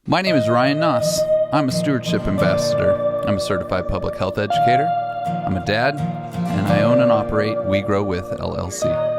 My name is Ryan Naus. I'm a Stewardship Ambassador. I'm a certified public health educator. I'm a dad, and I own and operate We Grow With LLC.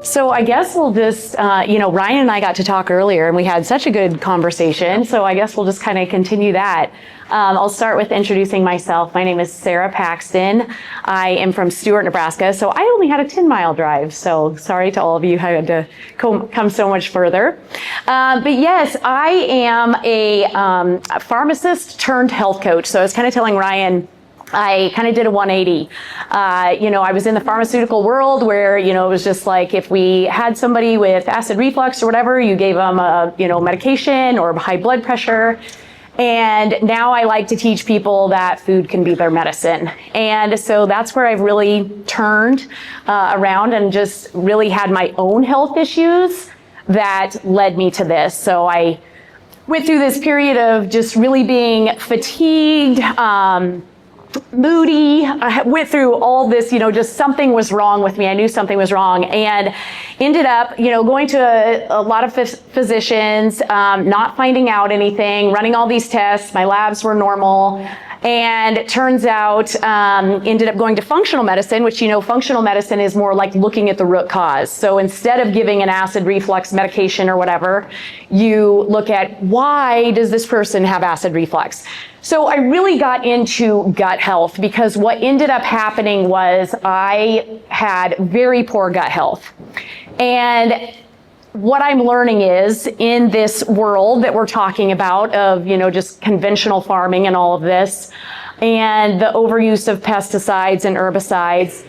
So I guess we'll just, Ryan and I got to talk earlier and we had such a good conversation. So I guess we'll just kind of continue that. I'll start with introducing myself. My name is Sarah Paxton. I am from Stewart, Nebraska. So I only had a 10-mile drive. So sorry to all of you who had to come so much further. But yes, I am a pharmacist turned health coach. So I was kind of telling Ryan, I kind of did a 180. I was in the pharmaceutical world where, it was just like if we had somebody with acid reflux or whatever, you gave them a, medication or high blood pressure. And now I like to teach people that food can be their medicine. And so that's where I've really turned around and just really had my own health issues that led me to this. So I went through this period of just really being fatigued, moody. I went through all this, just something was wrong with me. I knew something was wrong and ended up, going to a lot of physicians, not finding out anything, running all these tests. My labs were normal. And it turns out, ended up going to functional medicine, which, functional medicine is more like looking at the root cause. So instead of giving an acid reflux medication or whatever, you look at why does this person have acid reflux? So I really got into gut health because what ended up happening was I had very poor gut health. And what I'm learning is in this world that we're talking about of, just conventional farming and all of this and the overuse of pesticides and herbicides,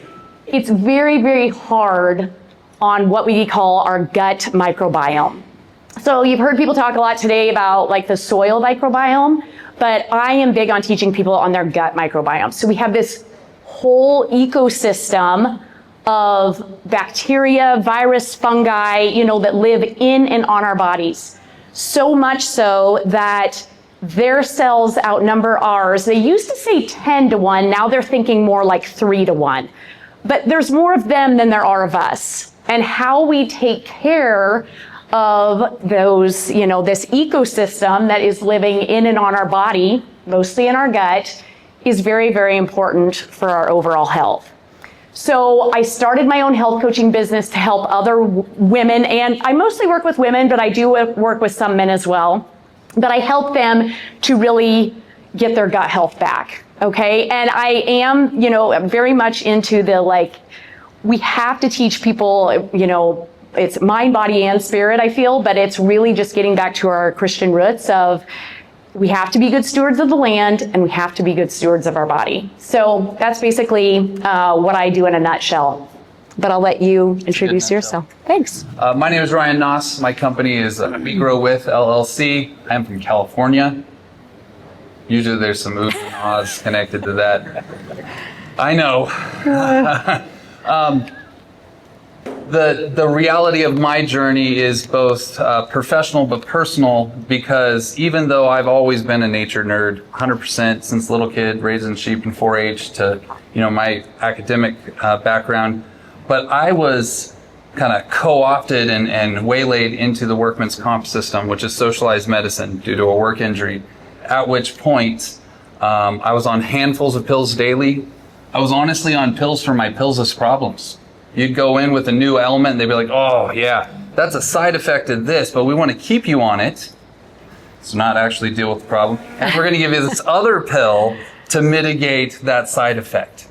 it's very, very hard on what we call our gut microbiome. So you've heard people talk a lot today about like the soil microbiome, but I am big on teaching people on their gut microbiome. So we have this whole ecosystem of bacteria, virus, fungi, that live in and on our bodies. So much so that their cells outnumber ours. They used to say 10 to 1. Now they're thinking more like 3 to 1. But there's more of them than there are of us. And how we take care of those, this ecosystem that is living in and on our body, mostly in our gut, is very, very important for our overall health. So I started my own health coaching business to help other women, and I mostly work with women, but I do work with some men as well. But I help them to really get their gut health back, okay? And I am, very much into the, we have to teach people, it's mind, body, and spirit, I feel, but it's really just getting back to our Christian roots of we have to be good stewards of the land and we have to be good stewards of our body. So that's basically what I do in a nutshell. But I'll let you introduce yourself. Thanks. My name is Ryan Naus. My company is We Grow With LLC. I'm from California. Usually there's some oohs and ahs connected to that. I know. The reality of my journey is both professional but personal, because even though I've always been a nature nerd, 100% since little kid, raising sheep in 4-H to my academic background, but I was kind of co-opted and waylaid into the workman's comp system, which is socialized medicine, due to a work injury, at which point I was on handfuls of pills daily. I was honestly on pills for my pillsless problems. You'd go in with a new element and they'd be like, oh yeah, that's a side effect of this, but we want to keep you on it. So not actually deal with the problem. And we're going to give you this other pill to mitigate that side effect.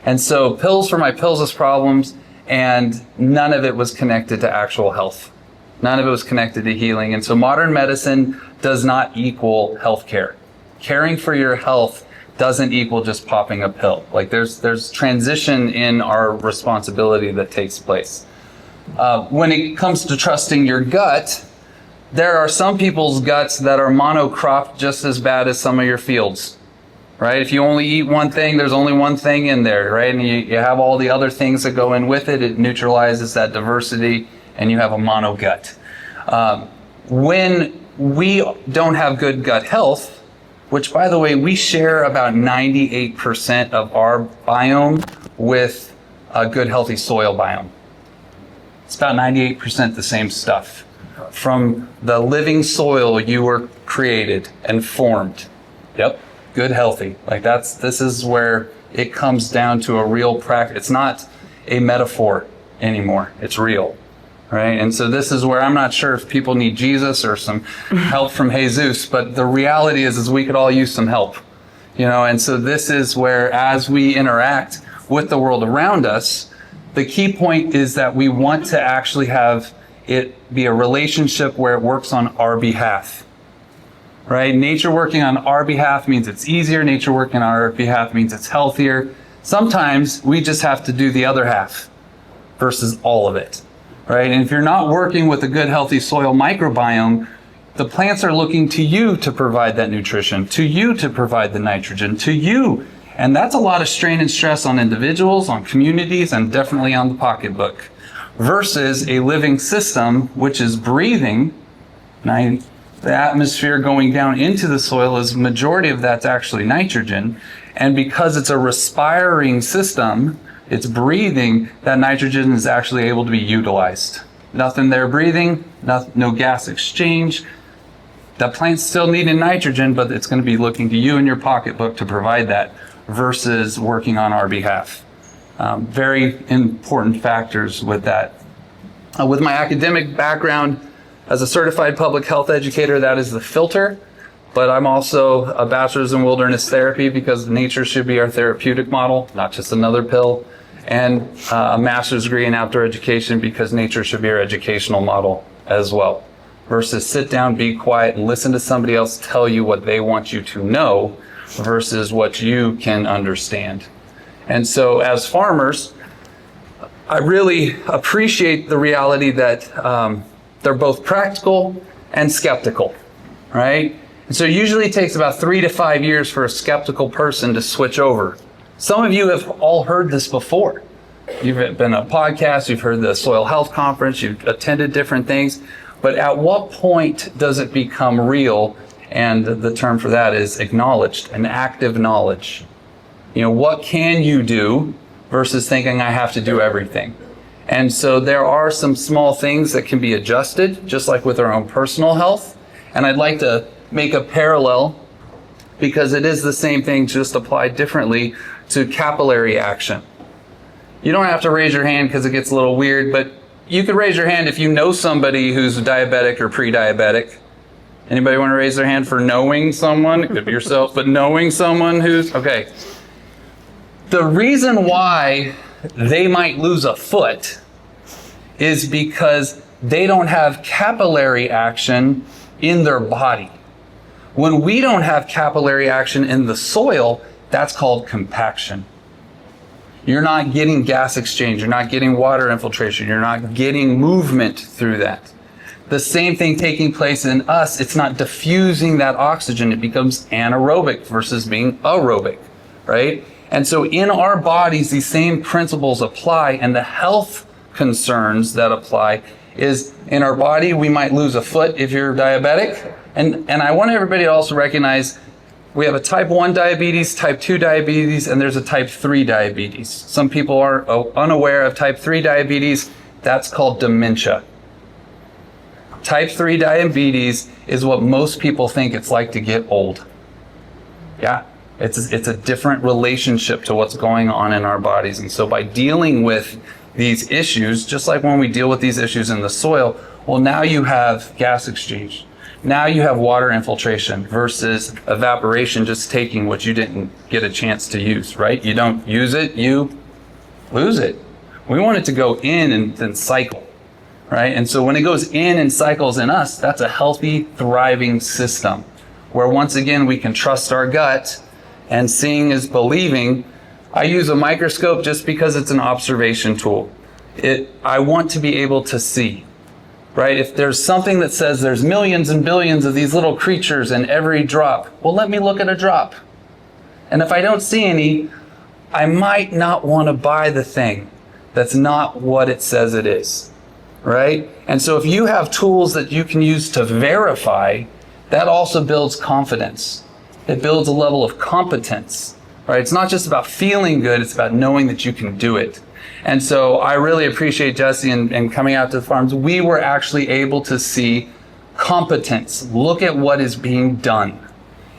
And so pills for my pillsless problems, and none of it was connected to actual health. None of it was connected to healing. And so modern medicine does not equal healthcare. Caring for your health doesn't equal just popping a pill. There's transition in our responsibility that takes place. When it comes to trusting your gut, there are some people's guts that are monocropped just as bad as some of your fields, right? If you only eat one thing, there's only one thing in there, right? And you have all the other things that go in with it. It neutralizes that diversity, and you have a mono gut. When we don't have good gut health, which, by the way, we share about 98% of our biome with a good, healthy soil biome. It's about 98% the same stuff. from the living soil you were created and formed. Yep, good, healthy. Like this is where it comes down to a real practice. It's not a metaphor anymore. It's real, right? And so this is where I'm not sure if people need Jesus or some help from Jesus, but the reality is we could all use some help, and so this is where, as we interact with the world around us, the key point is that we want to actually have it be a relationship where it works on our behalf, right? Nature working on our behalf means it's easier. Nature working on our behalf means it's healthier. Sometimes we just have to do the other half versus all of it, right? And if you're not working with a good, healthy soil microbiome, the plants are looking to you to provide that nutrition, to you to provide the nitrogen, to you. And that's a lot of strain and stress on individuals, on communities, and definitely on the pocketbook. Versus a living system, which is breathing. The atmosphere going down into the soil, is majority of that's actually nitrogen. And because it's a respiring system, it's breathing, that nitrogen is actually able to be utilized. Nothing there breathing, no gas exchange. The plant's still needing nitrogen, but it's going to be looking to you in your pocketbook to provide that versus working on our behalf. Very important factors with that. With my academic background as a certified public health educator, that is the filter. But I'm also a bachelor's in wilderness therapy because nature should be our therapeutic model, not just another pill. And a master's degree in outdoor education because nature should be our educational model as well. Versus sit down, be quiet, and listen to somebody else tell you what they want you to know versus what you can understand. And so as farmers, I really appreciate the reality that they're both practical and skeptical, right? And so it usually takes about 3 to 5 years for a skeptical person to switch over. Some of you have all heard this before. You've been on a podcast, you've heard the soil health conference, you've attended different things, but at what point does it become real? And the term for that is acknowledged, an active knowledge. What can you do versus thinking I have to do everything? And so there are some small things that can be adjusted, just like with our own personal health. And I'd like to make a parallel, because it is the same thing, just applied differently, to capillary action. You don't have to raise your hand because it gets a little weird, but you could raise your hand if you know somebody who's diabetic or pre-diabetic. Anybody want to raise their hand for knowing someone? It could be yourself, but knowing someone who's, okay. The reason why they might lose a foot is because they don't have capillary action in their body. When we don't have capillary action in the soil, that's called compaction. You're not getting gas exchange, you're not getting water infiltration, you're not getting movement through that. The same thing taking place in us, it's not diffusing that oxygen, it becomes anaerobic versus being aerobic, right? And so in our bodies, these same principles apply, and the health concerns that apply is in our body, we might lose a foot if you're diabetic. And I want everybody to also recognize we have a type 1 diabetes, type 2 diabetes, and there's a type 3 diabetes. Some people are unaware of type 3 diabetes. That's called dementia. Type 3 diabetes is what most people think it's like to get old. Yeah, it's a different relationship to what's going on in our bodies. And so by dealing with these issues, just like when we deal with these issues in the soil, well, now you have gas exchange. Now you have water infiltration versus evaporation, just taking what you didn't get a chance to use, right? You don't use it, you lose it. We want it to go in and then cycle, right? And so when it goes in and cycles in us, that's a healthy, thriving system where once again, we can trust our gut, and seeing is believing. I use a microscope just because it's an observation tool. I want to be able to see. Right? If there's something that says there's millions and billions of these little creatures in every drop, well, let me look at a drop. And if I don't see any, I might not want to buy the thing that's not what it says it is. Right? And so if you have tools that you can use to verify, that also builds confidence. It builds a level of competence. Right? It's not just about feeling good, it's about knowing that you can do it. And so I really appreciate Jesse and coming out to the farms. We were actually able to see competence. Look at what is being done.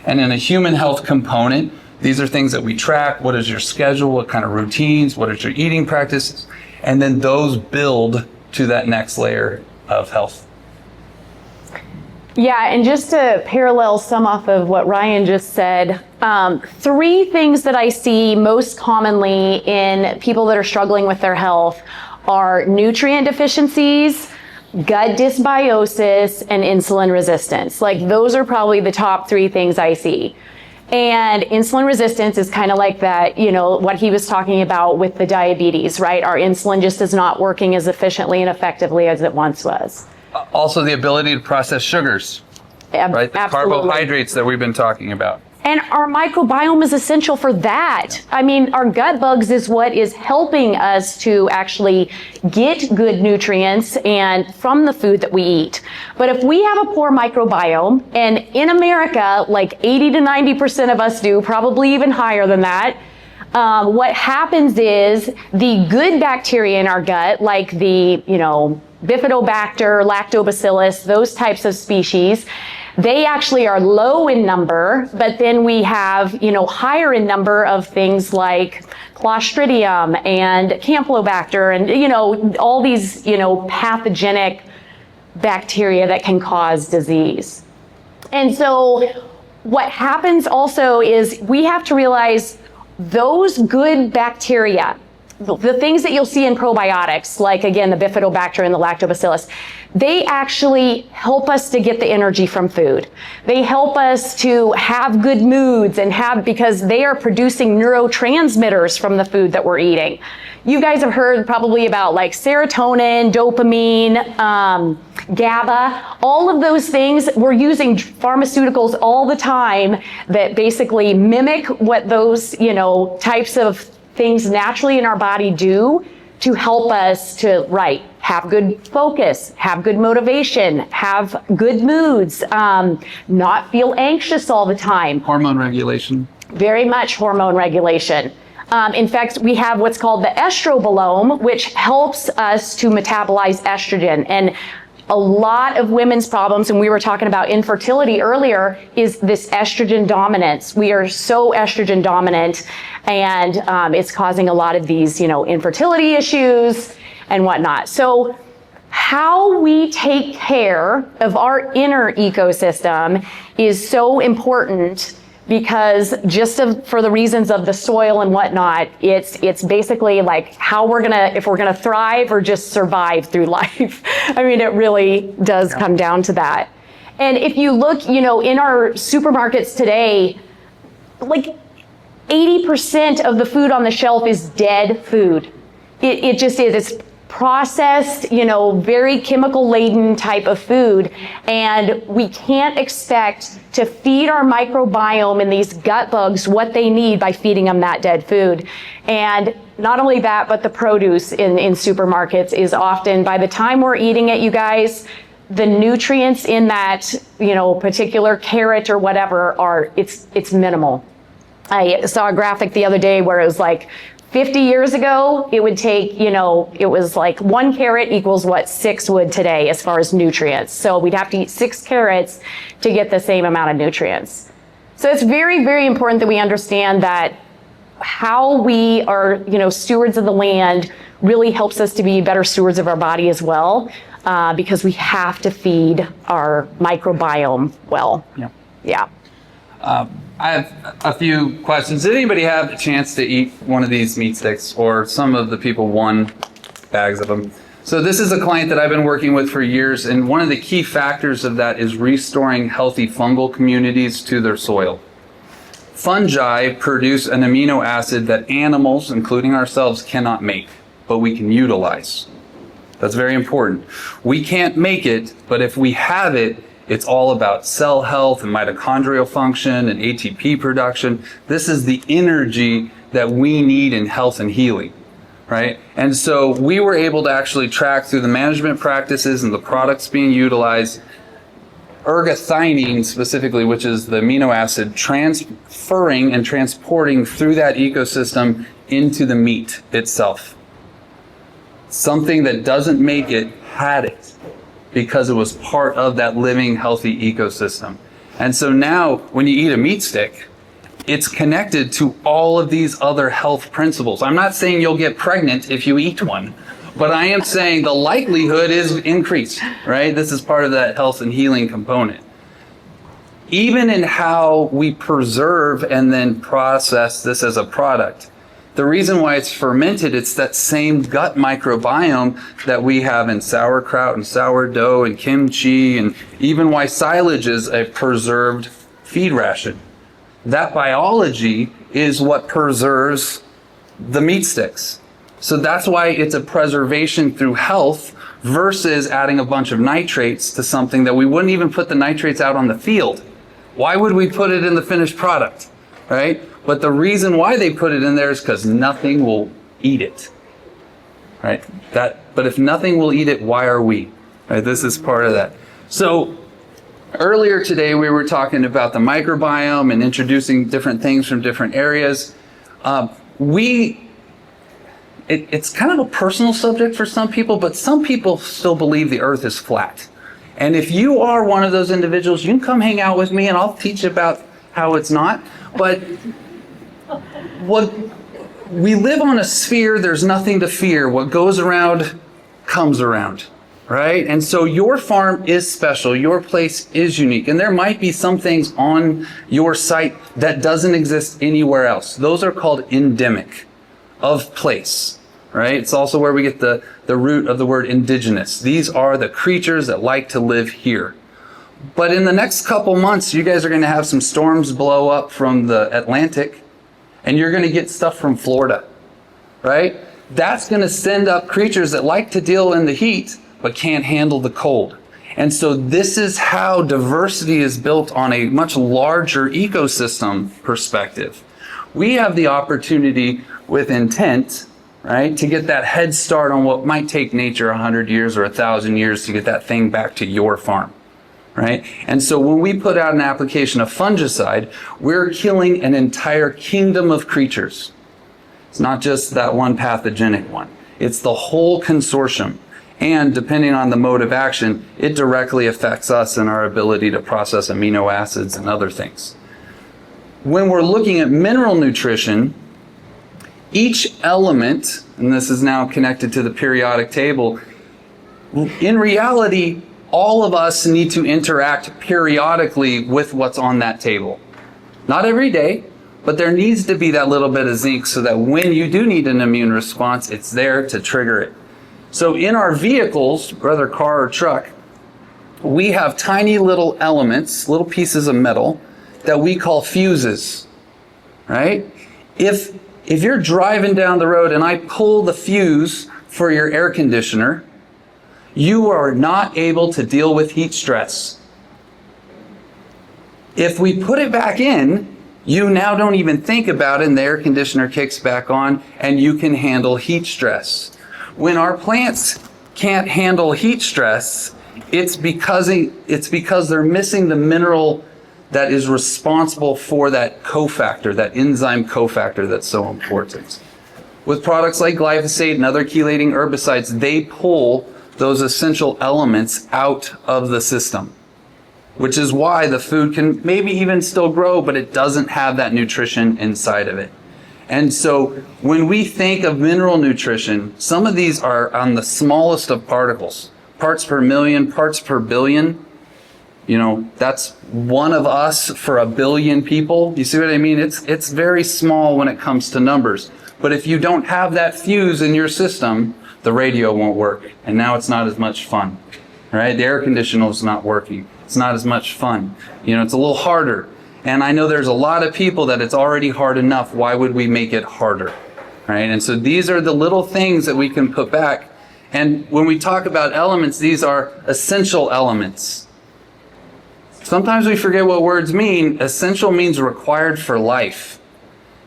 And in a human health component, these are things that we track. What is your schedule? What kind of routines? What is your eating practices? And then those build to that next layer of health. Yeah, and just to parallel some off of what Ryan just said, 3 things that I see most commonly in people that are struggling with their health are nutrient deficiencies, gut dysbiosis, and insulin resistance. Like, those are probably the top 3 things I see. And insulin resistance is kind of like that, you know, what he was talking about with the diabetes, right? Our insulin just is not working as efficiently and effectively as it once was. Also the ability to process sugars, right? The carbohydrates that we've been talking about. And our microbiome is essential for that. I mean, our gut bugs is what is helping us to actually get good nutrients and from the food that we eat. But if we have a poor microbiome, and in America, like 80 to 90% of us do, probably even higher than that, what happens is the good bacteria in our gut, like the, you know, Bifidobacter, Lactobacillus, those types of species, they actually are low in number, but then we have, you know, higher in number of things like Clostridium and Campylobacter and, you know, all these, you know, pathogenic bacteria that can cause disease. And so what happens also is we have to realize those good bacteria, the things that you'll see in probiotics, like again, the Bifidobacter and the Lactobacillus, they actually help us to get the energy from food. They help us to have good moods and because they are producing neurotransmitters from the food that we're eating. You guys have heard probably about like serotonin, dopamine, GABA, all of those things. We're using pharmaceuticals all the time that basically mimic what those, you know, types of things naturally in our body do to help us to, have good focus, have good motivation, have good moods, not feel anxious all the time. Hormone regulation. Very much hormone regulation. In fact, we have what's called the estrobolome, which helps us to metabolize estrogen. And a lot of women's problems, and we were talking about infertility earlier, is this estrogen dominance. We are so estrogen dominant, and it's causing a lot of these, you know, infertility issues and whatnot. So how we take care of our inner ecosystem is so important, because just for the reasons of the soil and whatnot, it's basically like how if we're gonna thrive or just survive through life. I mean, it really does come down to that. And if you look, you know, in our supermarkets today, like 80% of the food on the shelf is dead food. It just is. It's processed, you know, very chemical laden type of food. And we can't expect to feed our microbiome and these gut bugs what they need by feeding them that dead food. And not only that, but the produce in supermarkets is often, by the time we're eating it, you guys, the nutrients in that, you know, particular carrot or whatever it's minimal. I saw a graphic the other day where it was like 50 years ago, it would take, you know, it was like 1 carrot equals what 6 would today as far as nutrients. So we'd have to eat 6 carrots to get the same amount of nutrients. So it's very, very important that we understand that how we are, you know, stewards of the land really helps us to be better stewards of our body as well, because we have to feed our microbiome well. Yeah. Yeah. I have a few questions. Did anybody have a chance to eat one of these meat sticks, or some of the people won bags of them? So this is a client that I've been working with for years, and one of the key factors of that is restoring healthy fungal communities to their soil. Fungi produce an amino acid that animals, including ourselves, cannot make, but we can utilize. That's very important. We can't make it, but if we have it, it's all about cell health and mitochondrial function and ATP production. This is the energy that we need in health and healing, right? And so we were able to actually track through the management practices and the products being utilized, ergothionine specifically, which is the amino acid, transferring and transporting through that ecosystem into the meat itself. something that doesn't make it had it because it was part of that living, healthy ecosystem. And so now when you eat a meat stick, it's connected to all of these other health principles. I'm not saying you'll get pregnant if you eat one, but I am saying the likelihood is increased, right? This is part of that health and healing component. Even in how we preserve and then process this as a product, the reason why it's fermented, it's that same gut microbiome that we have in sauerkraut and sourdough and kimchi, and even why silage is a preserved feed ration. That biology is what preserves the meat sticks. So that's why it's a preservation through health versus adding a bunch of nitrates to something that we wouldn't even put the nitrates out on the field. Why would we put it in the finished product, right? But the reason why they put it in there is because nothing will eat it, right? But if nothing will eat it, why are we? Right? This is part of that. So earlier today, we were talking about the microbiome and introducing different things from different areas. It's kind of a personal subject for some people, but some people still believe the earth is flat. And if you are one of those individuals, you can come hang out with me and I'll teach you about how it's not. But we live on a sphere, there's nothing to fear. What goes around comes around, right? And so your farm is special, your place is unique, and there might be some things on your site that doesn't exist anywhere else. Those are called endemic, of place, right? It's also where we get the root of the word indigenous. These are the creatures that like to live here. But in the next couple months, you guys are going to have some storms blow up from the Atlantic, and you're going to get stuff from Florida, right? That's going to send up creatures that like to deal in the heat, but can't handle the cold. And so this is how diversity is built on a much larger ecosystem perspective. We have the opportunity with intent, right, to get that head start on what might take nature 100 years or 1,000 years to get that thing back to your farm. Right? And so when we put out an application of fungicide, we're killing an entire kingdom of creatures. It's not just that one pathogenic one. It's the whole consortium. And depending on the mode of action, it directly affects us and our ability to process amino acids and other things. When we're looking at mineral nutrition, each element, and this is now connected to the periodic table, in reality, all of us need to interact periodically with what's on that table. Not every day, but there needs to be that little bit of zinc so that when you do need an immune response, it's there to trigger it. So in our vehicles, whether car or truck, we have tiny little elements, little pieces of metal that we call fuses, right? If you're driving down the road and I pull the fuse for your air conditioner, you are not able to deal with heat stress. If we put it back in, you now don't even think about it and the air conditioner kicks back on and you can handle heat stress. When our plants can't handle heat stress, it's because they're missing the mineral that is responsible for that cofactor, that enzyme cofactor that's so important. With products like glyphosate and other chelating herbicides, they pull those essential elements out of the system, which is why the food can maybe even still grow, but it doesn't have that nutrition inside of it. And so when we think of mineral nutrition, some of these are on the smallest of particles, parts per million, parts per billion. You know, that's one of us for a billion people. You see what I mean? It's very small when it comes to numbers. But if you don't have that fuse in your system, the radio won't work, and now it's not as much fun, right? The air conditioner is not working. It's not as much fun. You know, it's a little harder. And I know there's a lot of people that it's already hard enough. Why would we make it harder, right? And so these are the little things that we can put back. And when we talk about elements, these are essential elements. Sometimes we forget what words mean. Essential means required for life.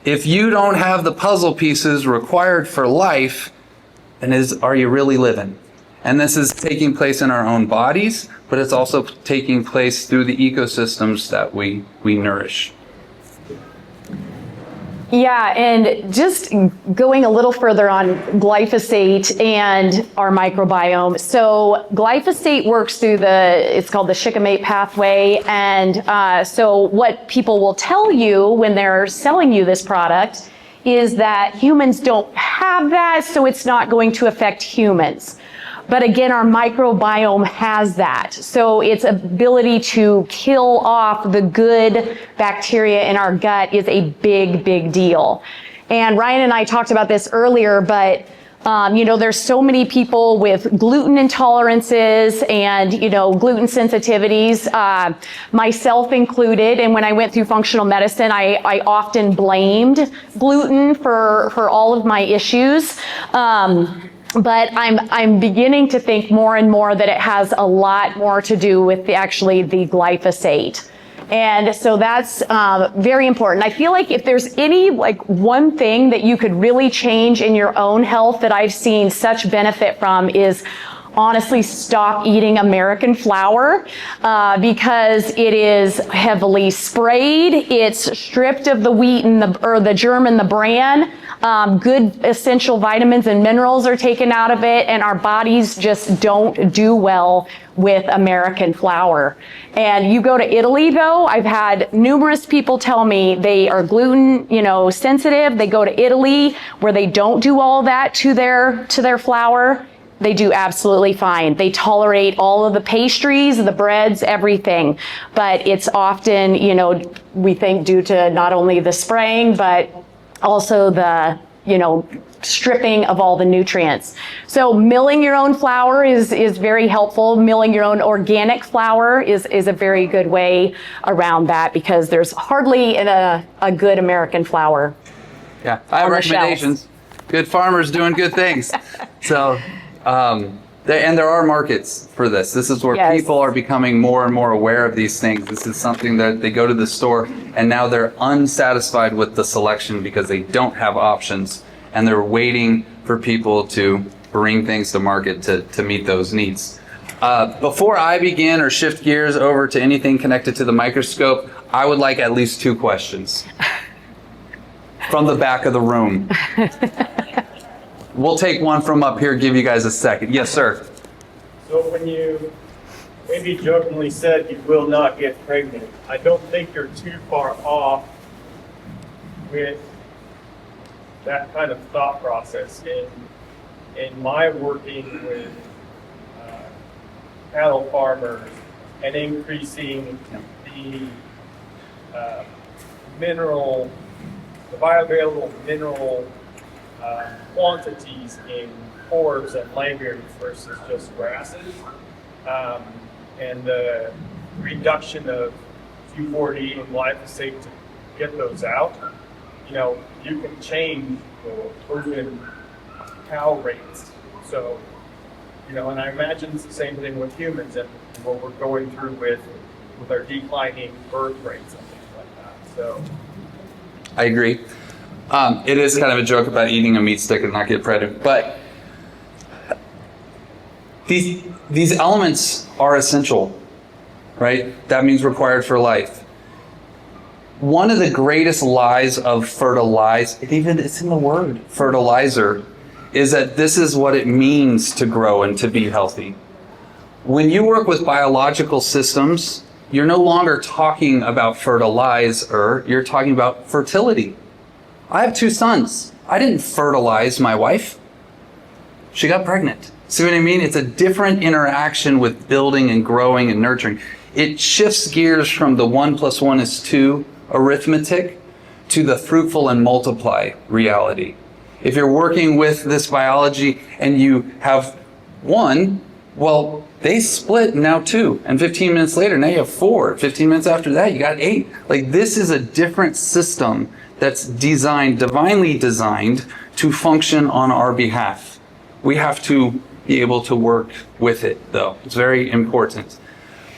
If you don't have the puzzle pieces required for life, then are you really living? And this is taking place in our own bodies, but it's also taking place through the ecosystems that we nourish. Yeah, and just going a little further on glyphosate and our microbiome. So glyphosate works through it's called the shikimate pathway. And so what people will tell you when they're selling you this product is that humans don't have that, so it's not going to affect humans. But again, our microbiome has that. So its ability to kill off the good bacteria in our gut is a big, big deal. And Ryan and I talked about this earlier, but there's so many people with gluten intolerances and, gluten sensitivities, myself included. And when I went through functional medicine, I often blamed gluten for all of my issues. But I'm beginning to think more and more that it has a lot more to do with the glyphosate. And so that's very important. I feel like if there's any one thing that you could really change in your own health that I've seen such benefit from is honestly stop eating American flour because it is heavily sprayed. It's stripped of the wheat and the germ and the bran. Good essential vitamins and minerals are taken out of it, and our bodies just don't do well with American flour. And you go to Italy, though, I've had numerous people tell me they are gluten, sensitive. They go to Italy where they don't do all that to their flour. They do absolutely fine. They tolerate all of the pastries, the breads, everything. But it's often, we think due to not only the spraying, but also the, stripping of all the nutrients. So milling your own flour is very helpful. Milling your own organic flour is a very good way around that because there's hardly a good American flour. Yeah, I have recommendations. Good farmers doing good things. So, and there are markets for this. This is where people are becoming more and more aware of these things. This is something that they go to the store and now they're unsatisfied with the selection because they don't have options and they're waiting for people to bring things to market to meet those needs. Before I begin or shift gears over to anything connected to the microscope, I would like at least 2 questions from the back of the room. We'll take one from up here, give you guys a second. Yes, sir. So when you maybe jokingly said you will not get pregnant, I don't think you're too far off with that kind of thought process. In my working with cattle farmers and increasing the bioavailable mineral quantities in forbs and legumes versus just grasses, and the reduction of Q40 and glyphosate to get those out, you can change the urban cow rates. So, and I imagine it's the same thing with humans and what we're going through with our declining birth rates and things like that. So, I agree. It is kind of a joke about eating a meat stick and not get pregnant, but these elements are essential, right? That means required for life. One of the greatest lies of fertilize, it's in the word, fertilizer, is that this is what it means to grow and to be healthy. When you work with biological systems, you're no longer talking about fertilizer, you're talking about fertility. I have 2 sons. I didn't fertilize my wife. She got pregnant. See what I mean? It's a different interaction with building and growing and nurturing. It shifts gears from the 1 + 1 is 2 arithmetic to the fruitful and multiply reality. If you're working with this biology and you have 1, well, they split now 2, and 15 minutes later, now you have 4. 15 minutes after that, you got 8. This is a different system that's designed, divinely designed, to function on our behalf. We have to be able to work with it, though. It's very important.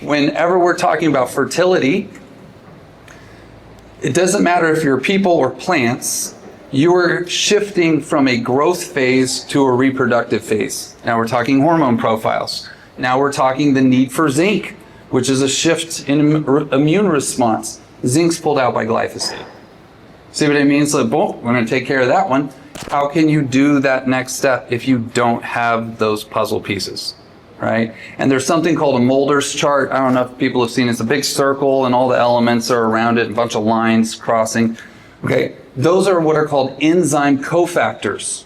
Whenever we're talking about fertility, it doesn't matter if you're people or plants, you're shifting from a growth phase to a reproductive phase. Now we're talking hormone profiles. Now we're talking the need for zinc, which is a shift in immune response. Zinc's pulled out by glyphosate. See what I mean? So boom, we're going to take care of that one. How can you do that next step if you don't have those puzzle pieces, right? And there's something called a Mulder's chart. I don't know if people have seen it. It's a big circle and all the elements are around it, a bunch of lines crossing. Okay, those are what are called enzyme cofactors.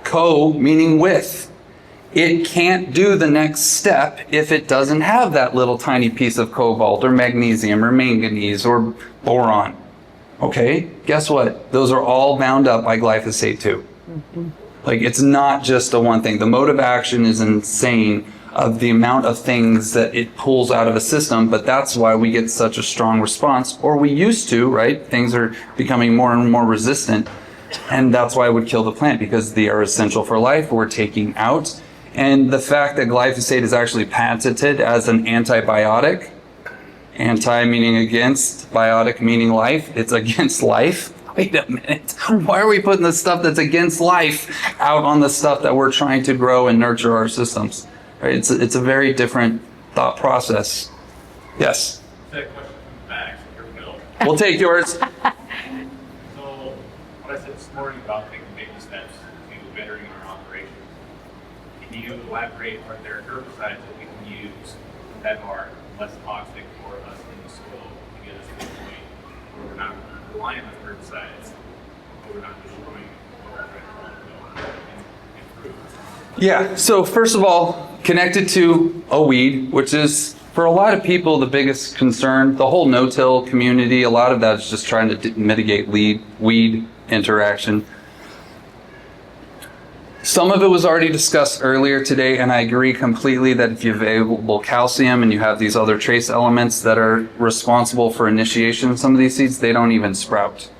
Co meaning with. It can't do the next step if it doesn't have that little tiny piece of cobalt or magnesium or manganese or boron. Okay, guess what? Those are all bound up by glyphosate too. Like, it's not just a one thing. The mode of action is insane of the amount of things that it pulls out of a system, but that's why we get such a strong response, or we used to, right? Things are becoming more and more resistant, and that's why it would kill the plant, because they are essential for life, we're taking out. And the fact that glyphosate is actually patented as an antibiotic, anti meaning against, biotic meaning life, it's against life. Wait a minute, why are we putting the stuff that's against life out on the stuff that we're trying to grow and nurture our systems? Right? It's a very different thought process. Yes? That question from Max, here we go. We'll take yours. So, what I said this morning about taking baby steps to bettering our operations, can you elaborate, are there herbicides that we can use that are less toxic for us in the soil to get us to the point where we're not relying on herbicides, but we're not destroying what we're trying to improve? Yeah, so first of all, connected to a weed, which is, for a lot of people, the biggest concern. The whole no-till community, a lot of that is just trying to mitigate weed interaction. Some of it was already discussed earlier today, and I agree completely that if you have available calcium and you have these other trace elements that are responsible for initiation of some of these seeds, they don't even sprout.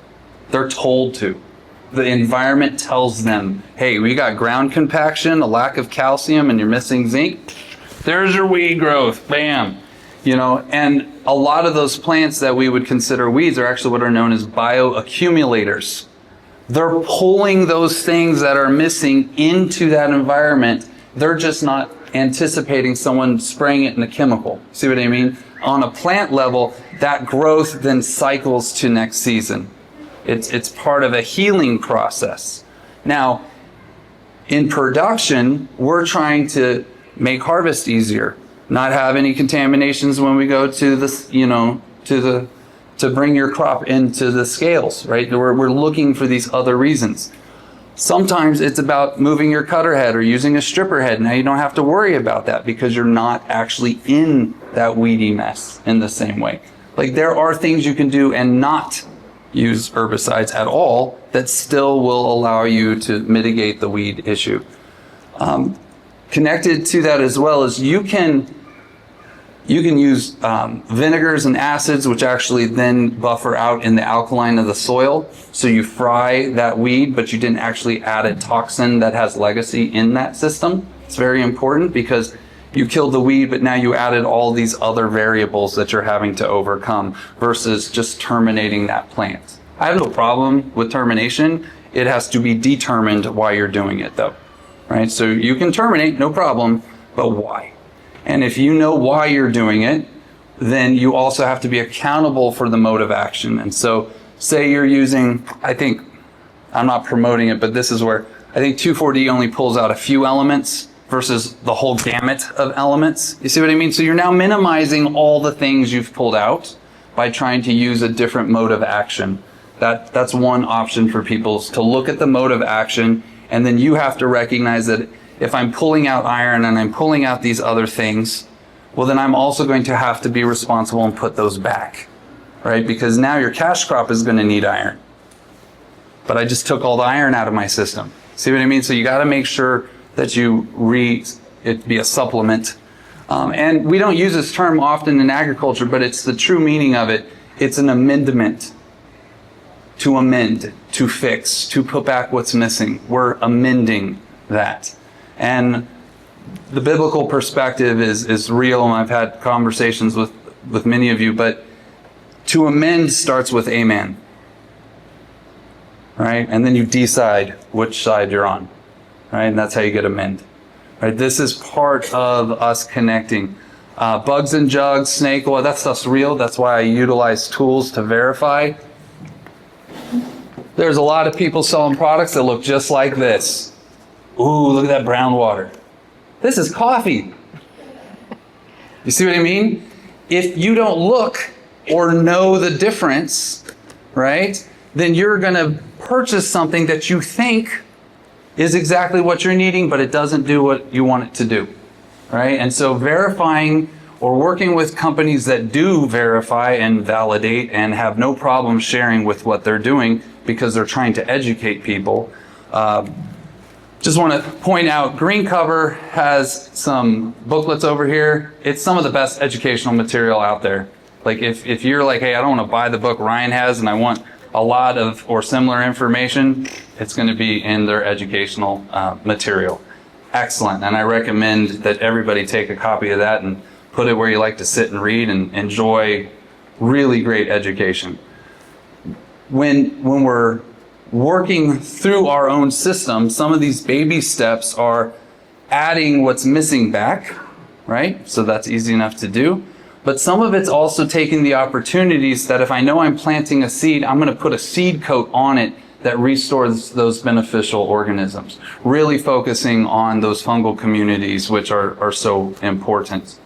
They're told to. The environment tells them, hey, we got ground compaction, a lack of calcium, and you're missing zinc. There's your weed growth, bam. You know, and a lot of those plants that we would consider weeds are actually what are known as bioaccumulators. They're pulling those things that are missing into that environment. They're just not anticipating someone spraying it in a chemical. See what I mean? On a plant level, that growth then cycles to next season. It's part of a healing process. Now, in production, we're trying to make harvest easier, not have any contaminations when we go to this, you know, to bring your crop into the scales, right? We're looking for these other reasons. Sometimes it's about moving your cutter head or using a stripper head. Now you don't have to worry about that because you're not actually in that weedy mess in the same way. Like, there are things you can do and not use herbicides at all that still will allow you to mitigate the weed issue. Connected to that as well is you can use vinegars and acids, which actually then buffer out in the alkaline of the soil. So you fry that weed, but you didn't actually add a toxin that has legacy in that system. It's very important because you killed the weed, but now you added all these other variables that you're having to overcome versus just terminating that plant. I have no problem with termination. It has to be determined why you're doing it though, right? So you can terminate, no problem, but why? And if you know why you're doing it, then you also have to be accountable for the mode of action. And so say you're using, I think, I'm not promoting it, but this is where I think 2,4-D only pulls out a few elements versus the whole gamut of elements. You see what I mean? So you're now minimizing all the things you've pulled out by trying to use a different mode of action. That's one option for people, is to look at the mode of action, and then you have to recognize that if I'm pulling out iron and I'm pulling out these other things, well, then I'm also going to have to be responsible and put those back, right? Because now your cash crop is going to need iron. But I just took all the iron out of my system. See what I mean? So you got to make sure that it be a supplement. And we don't use this term often in agriculture, but it's the true meaning of it. It's an amendment. To amend, to fix, to put back what's missing. We're amending that. And the biblical perspective is real, and I've had conversations with many of you, but to amend starts with amen. Right? And then you decide which side you're on. Right? And that's how you get amend. Right? This is part of us connecting. Bugs and jugs, snake oil, that stuff's real. That's why I utilize tools to verify. There's a lot of people selling products that look just like this. Ooh, look at that brown water. This is coffee. You see what I mean? If you don't look or know the difference, right, then you're going to purchase something that you think is exactly what you're needing, but it doesn't do what you want it to do, right? And so verifying or working with companies that do verify and validate and have no problem sharing with what they're doing because they're trying to educate people. Just want to point out, Green Cover has some booklets over here. It's some of the best educational material out there. Like if you're like, hey, I don't want to buy the book Rion has and I want a lot of or similar information, it's going to be in their educational material. Excellent. And I recommend that everybody take a copy of that and put it where you like to sit and read and enjoy really great education. When we're working through our own system, some of these baby steps are adding what's missing back, right? So that's easy enough to do. But some of it's also taking the opportunities that if I know I'm planting a seed, I'm going to put a seed coat on it that restores those beneficial organisms. Really focusing on those fungal communities, which are so important.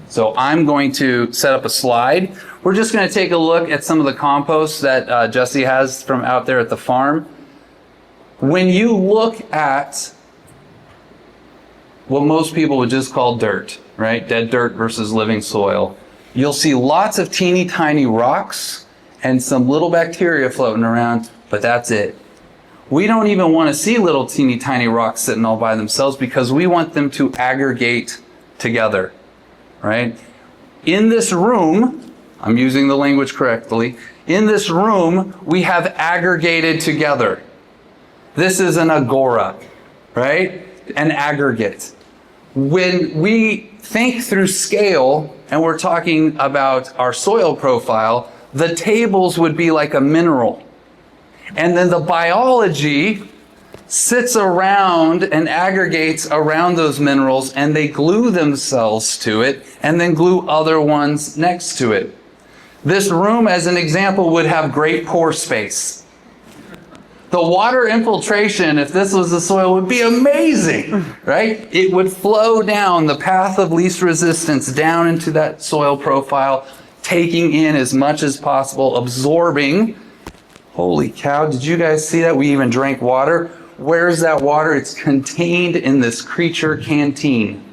So I'm going to set up a slide. We're just going to take a look at some of the compost that Jesse has from out there at the farm. When you look at what most people would just call dirt, right? Dead dirt versus living soil. You'll see lots of teeny tiny rocks and some little bacteria floating around, but that's it. We don't even want to see little teeny tiny rocks sitting all by themselves because we want them to aggregate together, right? In this room, I'm using the language correctly, in this room, we have aggregated together. This is an agora, right? An aggregate. When we think through scale, and we're talking about our soil profile, the tables would be like a mineral. And then the biology sits around and aggregates around those minerals, and they glue themselves to it, and then glue other ones next to it. This room, as an example, would have great pore space. The water infiltration, if this was the soil, would be amazing, right? It would flow down the path of least resistance down into that soil profile, taking in as much as possible, absorbing. Holy cow, did you guys see that? We even drank water. Where's that water? It's contained in this creature canteen.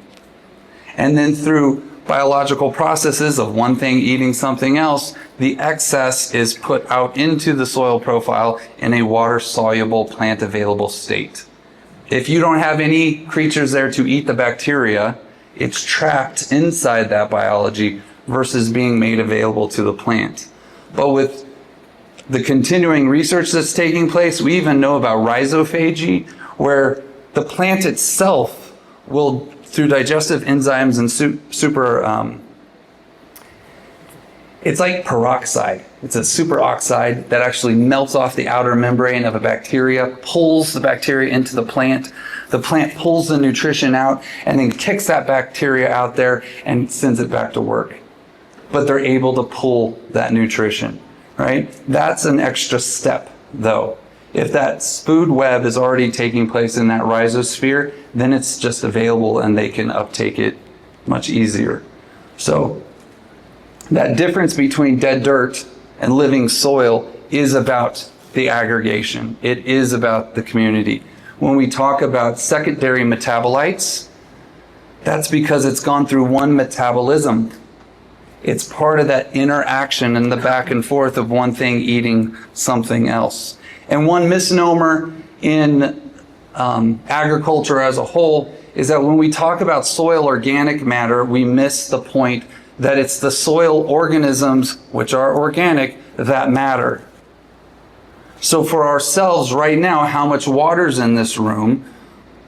And then through biological processes of one thing eating something else, the excess is put out into the soil profile in a water-soluble, plant-available state. If you don't have any creatures there to eat the bacteria, it's trapped inside that biology versus being made available to the plant. But with the continuing research that's taking place, we even know about rhizophagy, where the plant itself will, through digestive enzymes and it's like peroxide. It's a superoxide that actually melts off the outer membrane of a bacteria, pulls the bacteria into the plant. The plant pulls the nutrition out and then kicks that bacteria out there and sends it back to work. But they're able to pull that nutrition, right? That's an extra step, though. If that food web is already taking place in that rhizosphere, then it's just available and they can uptake it much easier. So that difference between dead dirt and living soil is about the aggregation. It is about the community. When we talk about secondary metabolites, that's because it's gone through one metabolism. It's part of that interaction and the back and forth of one thing eating something else. And one misnomer in agriculture as a whole is that when we talk about soil organic matter, we miss the point that it's the soil organisms, which are organic, that matter. So for ourselves right now, how much water's in this room?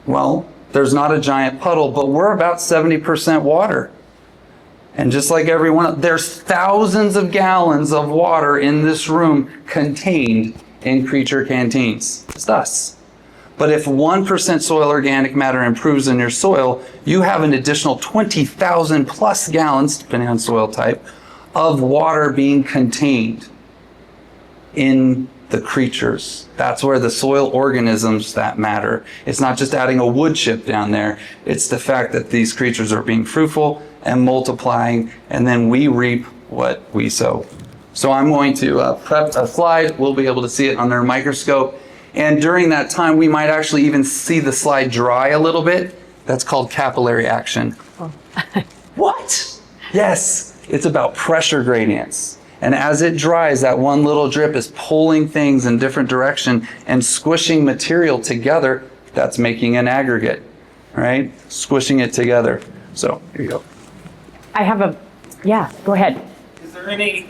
Well, there's not a giant puddle, but we're about 70% water. And just like everyone, there's thousands of gallons of water in this room contained in creature canteens. It's us. But if 1% soil organic matter improves in your soil, you have an additional 20,000 plus gallons, depending on soil type, of water being contained in the creatures. That's where the soil organisms that matter. It's not just adding a wood chip down there. It's the fact that these creatures are being fruitful and multiplying, and then we reap what we sow. So I'm going to prep a slide. We'll be able to see it under a microscope. And during that time, we might actually even see the slide dry a little bit. That's called capillary action. Oh. What? Yes, it's about pressure gradients. And as it dries, that one little drip is pulling things in different direction and squishing material together. That's making an aggregate, right? Squishing it together. So here you go. I have yeah, go ahead. Is there any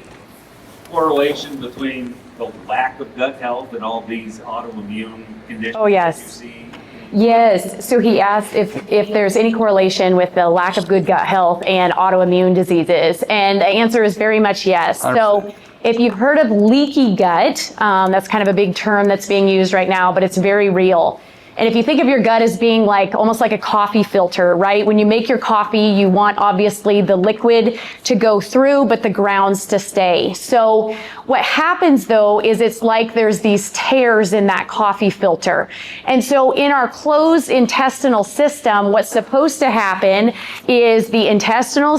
correlation between the lack of gut health and all these autoimmune conditions Oh, yes. that you see? Yes, so he asked if there's any correlation with the lack of good gut health and autoimmune diseases, and the answer is very much yes. 100%. So if you've heard of leaky gut, that's kind of a big term that's being used right now, but it's very real. And if you think of your gut as being like almost like a coffee filter, right? When you make your coffee, you want obviously the liquid to go through, but the grounds to stay. So what happens though is it's like there's these tears in that coffee filter. And so in our closed intestinal system, what's supposed to happen is the intestinal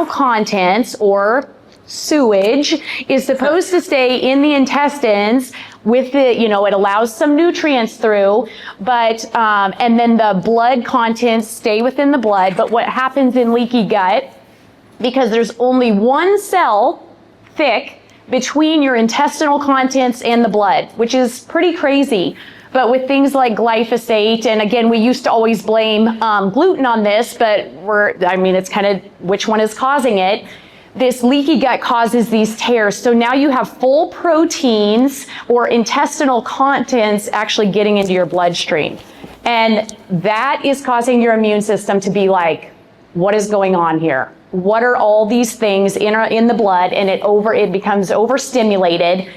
contents or sewage is supposed to stay in the intestines with the, it allows some nutrients through, but, and then the blood contents stay within the blood. But what happens in leaky gut, because there's only one cell thick between your intestinal contents and the blood, which is pretty crazy. But with things like glyphosate, and again, we used to always blame gluten on this, but it's kind of which one is causing it. This leaky gut causes these tears. So now you have full proteins or intestinal contents actually getting into your bloodstream. And that is causing your immune system to be like, what is going on here? What are all these things in the blood? And it becomes overstimulated.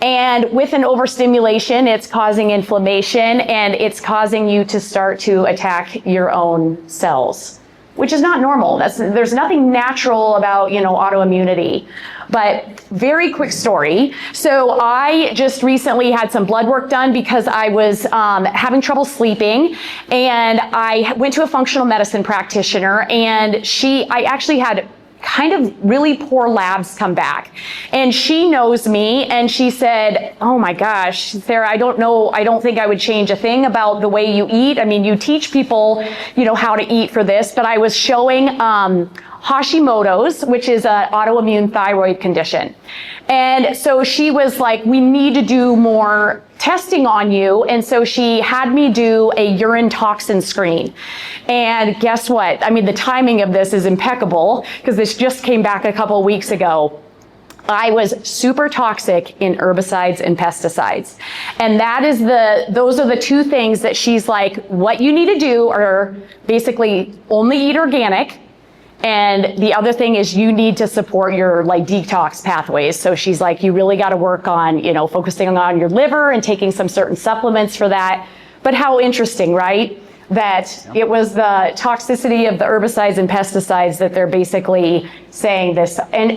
And with an overstimulation, it's causing inflammation and it's causing you to start to attack your own cells, which is not normal. There's nothing natural about, autoimmunity. But very quick story. So I just recently had some blood work done because I was having trouble sleeping, and I went to a functional medicine practitioner, and I actually had kind of really poor labs come back. And she knows me, and she said, oh my gosh, Sarah, I don't think I would change a thing about the way you eat. I mean, you teach people, how to eat for this, but I was showing Hashimoto's, which is an autoimmune thyroid condition. And so she was like, we need to do more testing on you. And so she had me do a urine toxin screen. And guess what? I mean, the timing of this is impeccable because this just came back a couple of weeks ago. I was super toxic in herbicides and pesticides. And those are the two things that she's like, what you need to do are basically only eat organic. And the other thing is you need to support your detox pathways. So she's like, you really got to work on, focusing on your liver and taking some certain supplements for that. But how interesting, right? That it was the toxicity of the herbicides and pesticides that they're basically saying this. And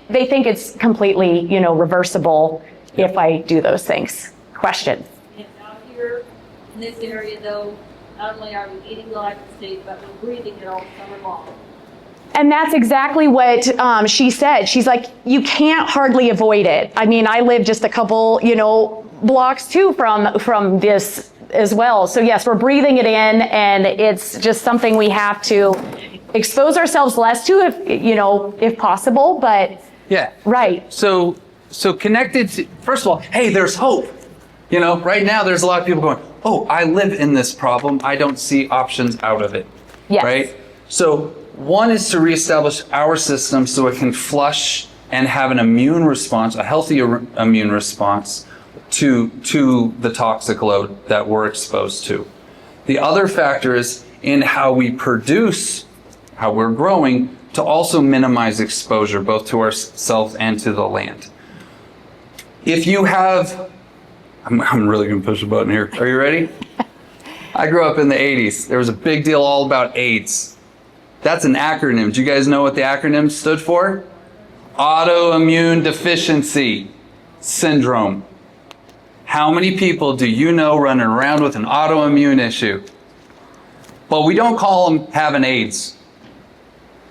they think it's completely, reversible if I do those things. Question? And out here in this area though, not only are we eating glyphosate, but we're breathing it all summer long. And that's exactly what she said. She's like, you can't hardly avoid it. I mean, I live just a couple, blocks too from this as well. So yes, we're breathing it in, and it's just something we have to expose ourselves less to if possible, but Yeah. right. So connected to, first of all, hey, there's hope. Right now there's a lot of people going, oh, I live in this problem. I don't see options out of it. Yes. Right? So one is to reestablish our system so it can flush and have an immune response, a healthy immune response to the toxic load that we're exposed to. The other factor is in how we produce, how we're growing, to also minimize exposure both to ourselves and to the land. If you have, I'm really going to push a button here. Are you ready? I grew up in the 80s. There was a big deal all about AIDS. That's an acronym. Do you guys know what the acronym stood for? Autoimmune deficiency. syndrome. How many people do you know running around with an autoimmune issue? But we don't call them having AIDS.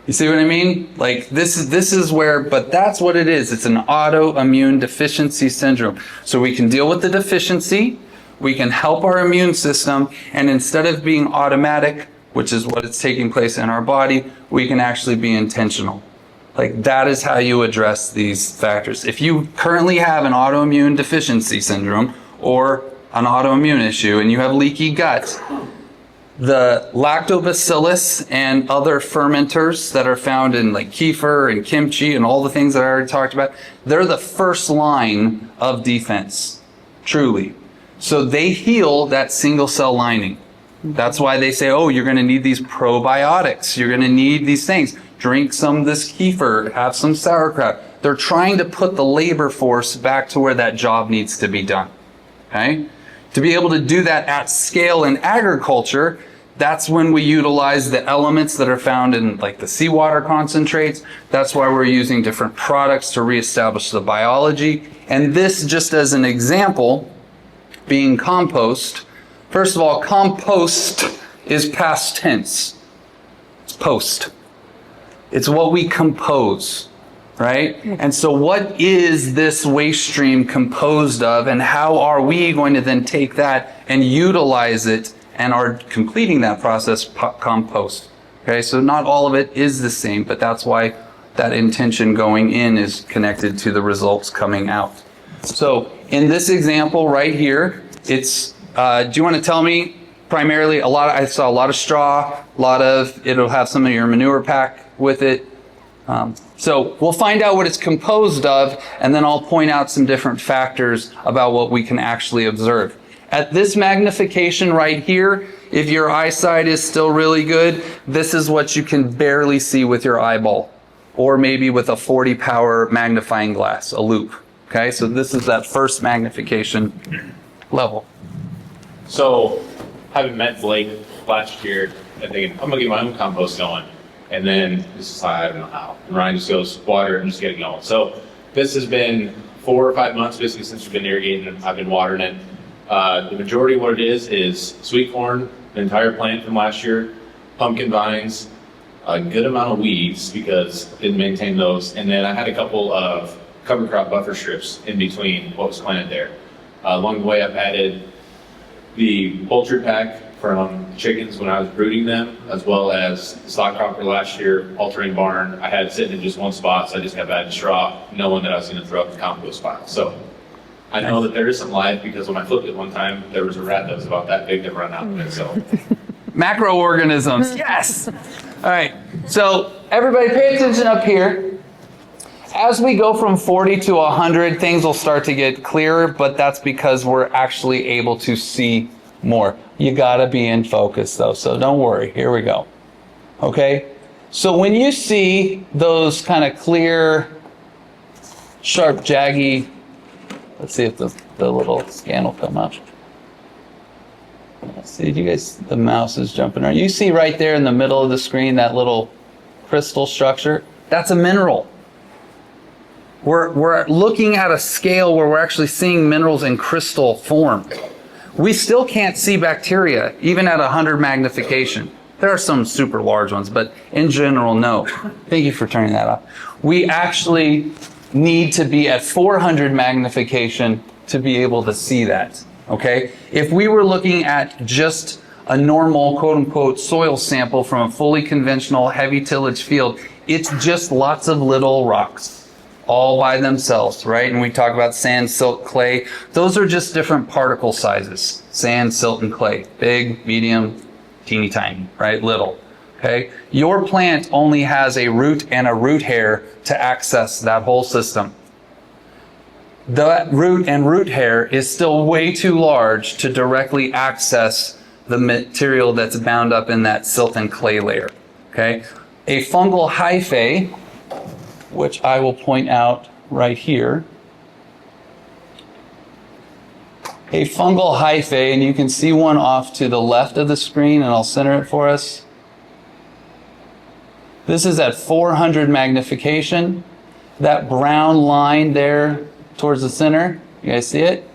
You see what I mean? Like this is where, but that's what it is. It's an autoimmune deficiency syndrome. So we can deal with the deficiency, we can help our immune system, and instead of being automatic, which is what is taking place in our body, we can actually be intentional. Like that is how you address these factors. If you currently have an autoimmune deficiency syndrome or an autoimmune issue and you have leaky gut, the lactobacillus and other fermenters that are found in like kefir and kimchi and all the things that I already talked about, they're the first line of defense, truly. So they heal that single cell lining. That's why they say, oh, you're going to need these probiotics. You're going to need these things. Drink some of this kefir, have some sauerkraut. They're trying to put the labor force back to where that job needs to be done. Okay? To be able to do that at scale in agriculture, that's when we utilize the elements that are found in like the seawater concentrates. That's why we're using different products to reestablish the biology. And this, just as an example, being compost. First of all, compost is past tense. It's post. It's what we compose, right? And so what is this waste stream composed of, and how are we going to then take that and utilize it and are completing that process, compost? Okay, so not all of it is the same, but that's why that intention going in is connected to the results coming out. So in this example right here, it's, do you want to tell me primarily I saw a lot of straw, it'll have some of your manure pack with it. So we'll find out what it's composed of, and then I'll point out some different factors about what we can actually observe. At this magnification right here, if your eyesight is still really good, this is what you can barely see with your eyeball, or maybe with a 40 power magnifying glass, a loupe. Okay, so this is that first magnification level. So, having met Blake last year, I'm thinking, I'm gonna get my own compost going. And then this is I don't know how. And Ryan just goes, water and just get it going. So this has been 4 or 5 months basically since we've been irrigating it. I've been watering it. The majority of what it is sweet corn, the entire plant from last year, pumpkin vines, a good amount of weeds because I didn't maintain those. And then I had a couple of cover crop buffer strips in between what was planted there. Along the way, I've added the poultry pack from chickens when I was brooding them, as well as the stock crop for last year, altering barn. I had it sitting in just one spot, so I just kept adding straw, knowing that I was going to throw up the compost pile. So I know that there is some life because when I flipped it one time, there was a rat that was about that big that ran out of it. So macroorganisms, yes. All right, so everybody pay attention up here. As we go from 40 to 100, things will start to get clearer, but that's because we're actually able to see more. You gotta be in focus though, so don't worry. Here we go. Okay? So when you see those kind of clear, sharp, jaggy, let's see if the little scan will come up. Let's see, you guys, the mouse is jumping around. You see right there in the middle of the screen, that little crystal structure? That's a mineral. We're looking at a scale where we're actually seeing minerals in crystal form. We still can't see bacteria, even at 100 magnification. There are some super large ones, but in general, no. Thank you for turning that off. We actually need to be at 400 magnification to be able to see that, okay? If we were looking at just a normal, quote-unquote, soil sample from a fully conventional heavy tillage field, it's just lots of little rocks, all by themselves, right? And we talk about sand, silt, clay. Those are just different particle sizes. Sand, silt, and clay. Big, medium, teeny tiny, right? Little, okay? Your plant only has a root and a root hair to access that whole system. That root and root hair is still way too large to directly access the material that's bound up in that silt and clay layer, okay? A fungal hyphae, which I will point out right here. A fungal hyphae, and you can see one off to the left of the screen, and I'll center it for us. This is at 400 magnification. That brown line there towards the center. You guys see it?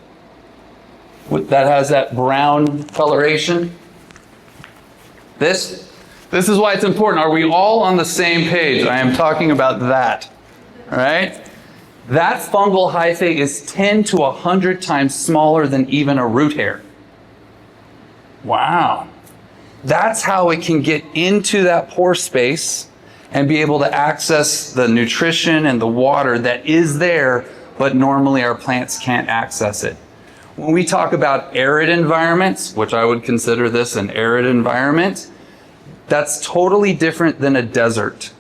That has that brown coloration. This is why it's important. Are we all on the same page? I am talking about that. All right? That fungal hyphae is 10 to 100 times smaller than even a root hair. Wow. That's how it can get into that pore space and be able to access the nutrition and the water that is there, but normally our plants can't access it. When we talk about arid environments, which I would consider this an arid environment, that's totally different than a desert.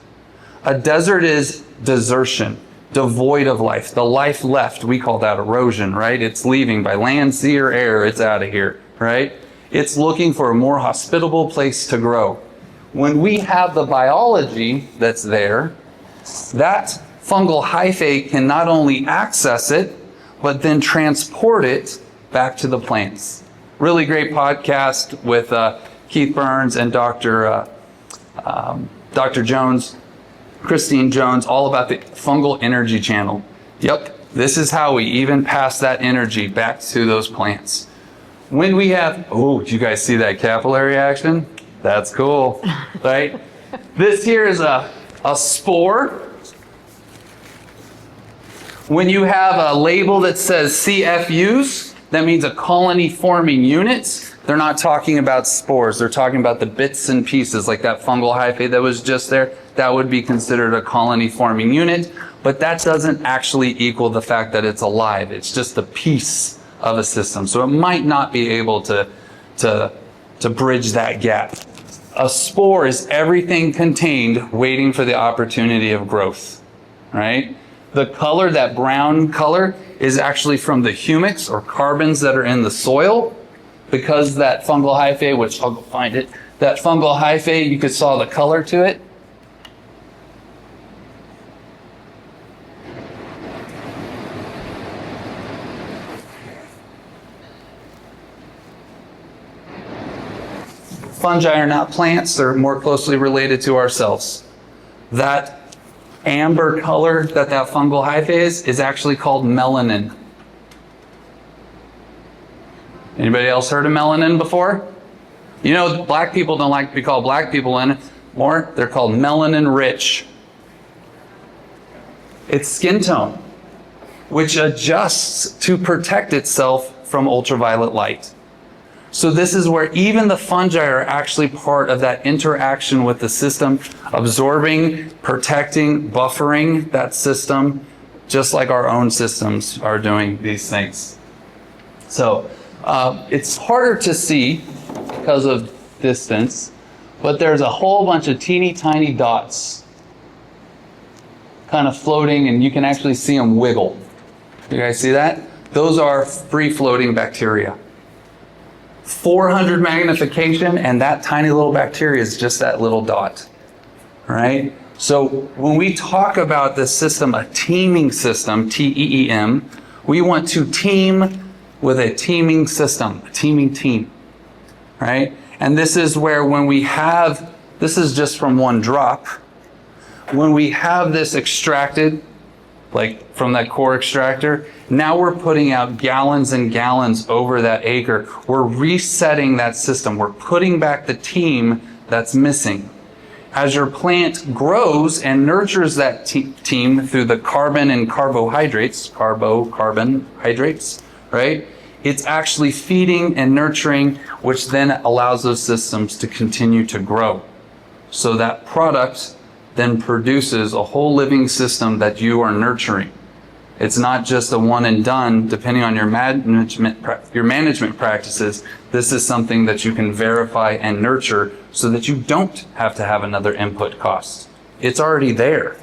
A desert is desertion, devoid of life. The life left, we call that erosion, right? It's leaving by land, sea, or air. It's out of here, right? It's looking for a more hospitable place to grow. When we have the biology that's there, that fungal hyphae can not only access it, but then transport it back to the plants. Really great podcast with Keith Burns and Dr. Jones, Christine Jones, all about the fungal energy channel. Yep, this is how we even pass that energy back to those plants. When we have, oh, did you guys see that capillary action? That's cool, right? This here is a spore. When you have a label that says CFUs, that means a colony forming units. They're not talking about spores. They're talking about the bits and pieces, like that fungal hyphae that was just there. That would be considered a colony forming unit, but that doesn't actually equal the fact that it's alive. It's just a piece of a system. So it might not be able to bridge that gap. A spore is everything contained waiting for the opportunity of growth, right? The color, that brown color, is actually from the humics or carbons that are in the soil, because that fungal hyphae, which I'll go find it, that fungal hyphae, you could saw the color to it. Fungi are not plants, they're more closely related to ourselves. That amber color that fungal hyphae is actually called melanin. Anybody else heard of melanin before? You know, black people don't like to be called black people anymore. They're called melanin rich. It's skin tone, which adjusts to protect itself from ultraviolet light. So this is where even the fungi are actually part of that interaction with the system, absorbing, protecting, buffering that system, just like our own systems are doing these things. So it's harder to see because of distance, but there's a whole bunch of teeny tiny dots kind of floating, and you can actually see them wiggle. You guys see that? Those are free floating bacteria. 400 magnification, and that tiny little bacteria is just that little dot, right? So when we talk about this system, a teeming system, T-E-E-M, we want to team with a teeming system, a teeming team, right? And this is where when we have, this is just from one drop, when we have this extracted, like from that core extractor, now we're putting out gallons and gallons over that acre. We're resetting that system. We're putting back the team that's missing. As your plant grows and nurtures that team through the carbon and carbohydrates, carbohydrates, right? It's actually feeding and nurturing, which then allows those systems to continue to grow. So that product then produces a whole living system that you are nurturing. It's not just a one and done, depending on your management practices. This is something that you can verify and nurture so that you don't have to have another input cost. It's already there.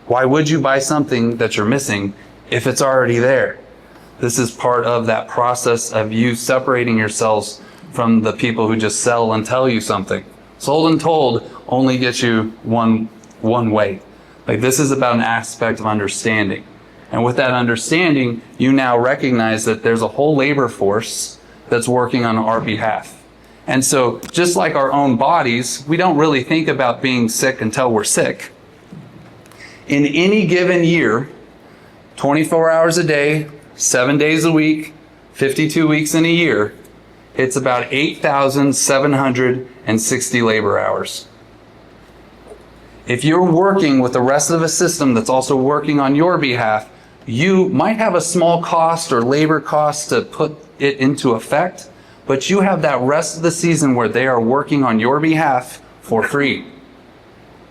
Why would you buy something that you're missing if it's already there? This is part of that process of you separating yourselves from the people who just sell and tell you something. Sold and told only gets you one way. Like, this is about an aspect of understanding. And with that understanding, you now recognize that there's a whole labor force that's working on our behalf. And so just like our own bodies, we don't really think about being sick until we're sick. In any given year, 24 hours a day, 7 days a week, 52 weeks in a year, it's about 8,760 labor hours. If you're working with the rest of a system that's also working on your behalf, you might have a small cost or labor cost to put it into effect, but you have that rest of the season where they are working on your behalf for free,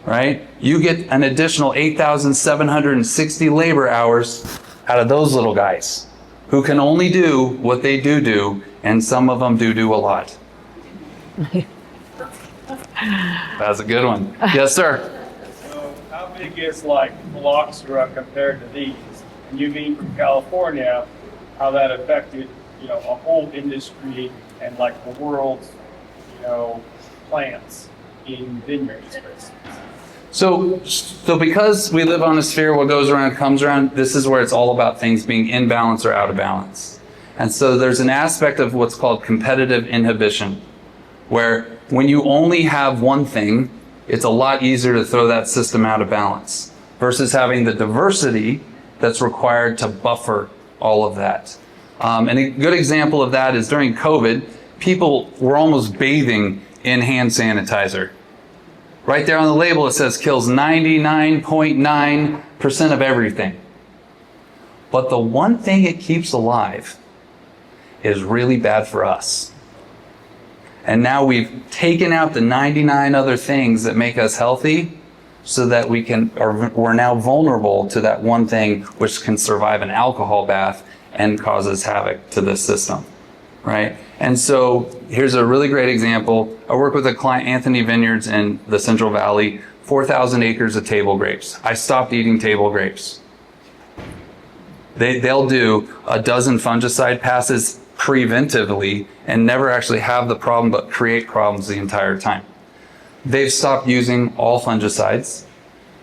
right? You get an additional 8,760 labor hours out of those little guys who can only do what they do, and some of them do a lot. That's a good one. Yes, sir. So how big is like phylloxera compared to these? And you being from California, how that affected, a whole industry and like the world's, plants in vineyards. So because we live on a sphere, what goes around comes around, this is where it's all about things being in balance or out of balance. And so there's an aspect of what's called competitive inhibition, where when you only have one thing, it's a lot easier to throw that system out of balance versus having the diversity that's required to buffer all of that. And a good example of that is during COVID, people were almost bathing in hand sanitizer. Right there on the label, it says kills 99.9% of everything. But the one thing it keeps alive is really bad for us. And now we've taken out the 99 other things that make us healthy so that we're now vulnerable to that one thing which can survive an alcohol bath and causes havoc to this system, right? And so here's a really great example. I work with a client, Anthony Vineyards in the Central Valley, 4,000 acres of table grapes. I stopped eating table grapes. They'll do a dozen fungicide passes preventively and never actually have the problem but create problems the entire time. They've stopped using all fungicides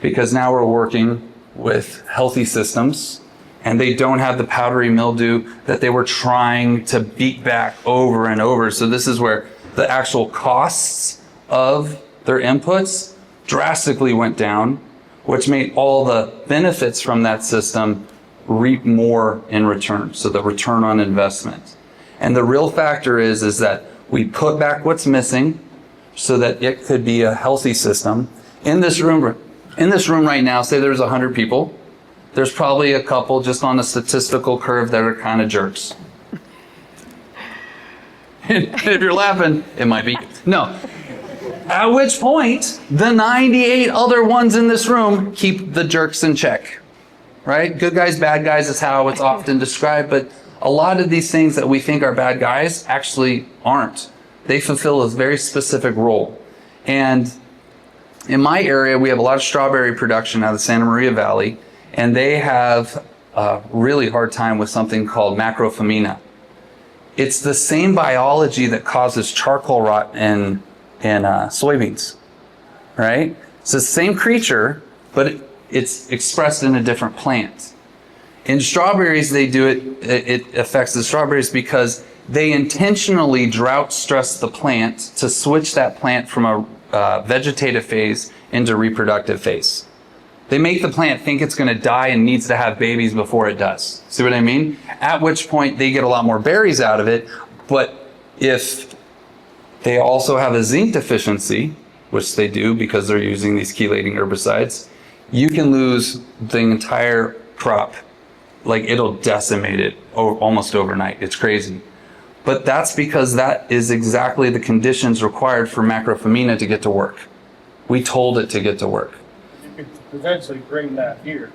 because now we're working with healthy systems and they don't have the powdery mildew that they were trying to beat back over and over. So this is where the actual costs of their inputs drastically went down, which made all the benefits from that system reap more in return. So the return on investment. And the real factor is that we put back what's missing so that it could be a healthy system. In this room right now, say there's 100 people. There's probably a couple just on a statistical curve that are kind of jerks. If you're laughing, it might be. No. At which point, the 98 other ones in this room keep the jerks in check. Right? Good guys, bad guys is how it's often described, but a lot of these things that we think are bad guys actually aren't. They fulfill a very specific role. And in my area, we have a lot of strawberry production out of the Santa Maria Valley, and they have a really hard time with something called macrophamina. It's the same biology that causes charcoal rot in soybeans, right? It's the same creature, but it's expressed in a different plant. In strawberries, they do it affects the strawberries because they intentionally drought stress the plant to switch that plant from a vegetative phase into reproductive phase. They make the plant think it's going to die and needs to have babies before it does. See what I mean? At which point they get a lot more berries out of it. But if they also have a zinc deficiency, which they do because they're using these chelating herbicides, you can lose the entire crop. Like it'll decimate it almost overnight. It's crazy. But that's because that is exactly the conditions required for macrophamina to get to work. We told it to get to work. You could potentially bring that here.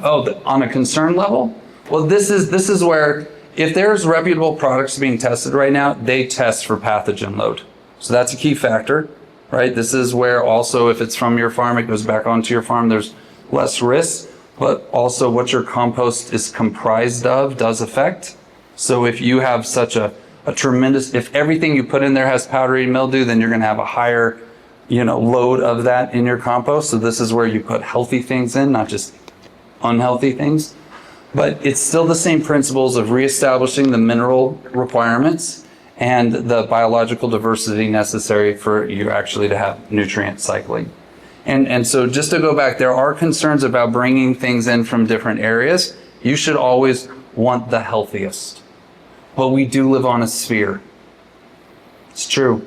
Oh, on a concern level? Well, this is where if there's reputable products being tested right now, they test for pathogen load. So that's a key factor, right? This is where also if it's from your farm, it goes back onto your farm, there's less risk, but also what your compost is comprised of does affect. So if you have such a tremendous, if everything you put in there has powdery mildew, then you're going to have a higher, load of that in your compost. So this is where you put healthy things in, not just unhealthy things. But it's still the same principles of reestablishing the mineral requirements and the biological diversity necessary for you actually to have nutrient cycling. And so just to go back, there are concerns about bringing things in from different areas. You should always want the healthiest. But we do live on a sphere. It's true.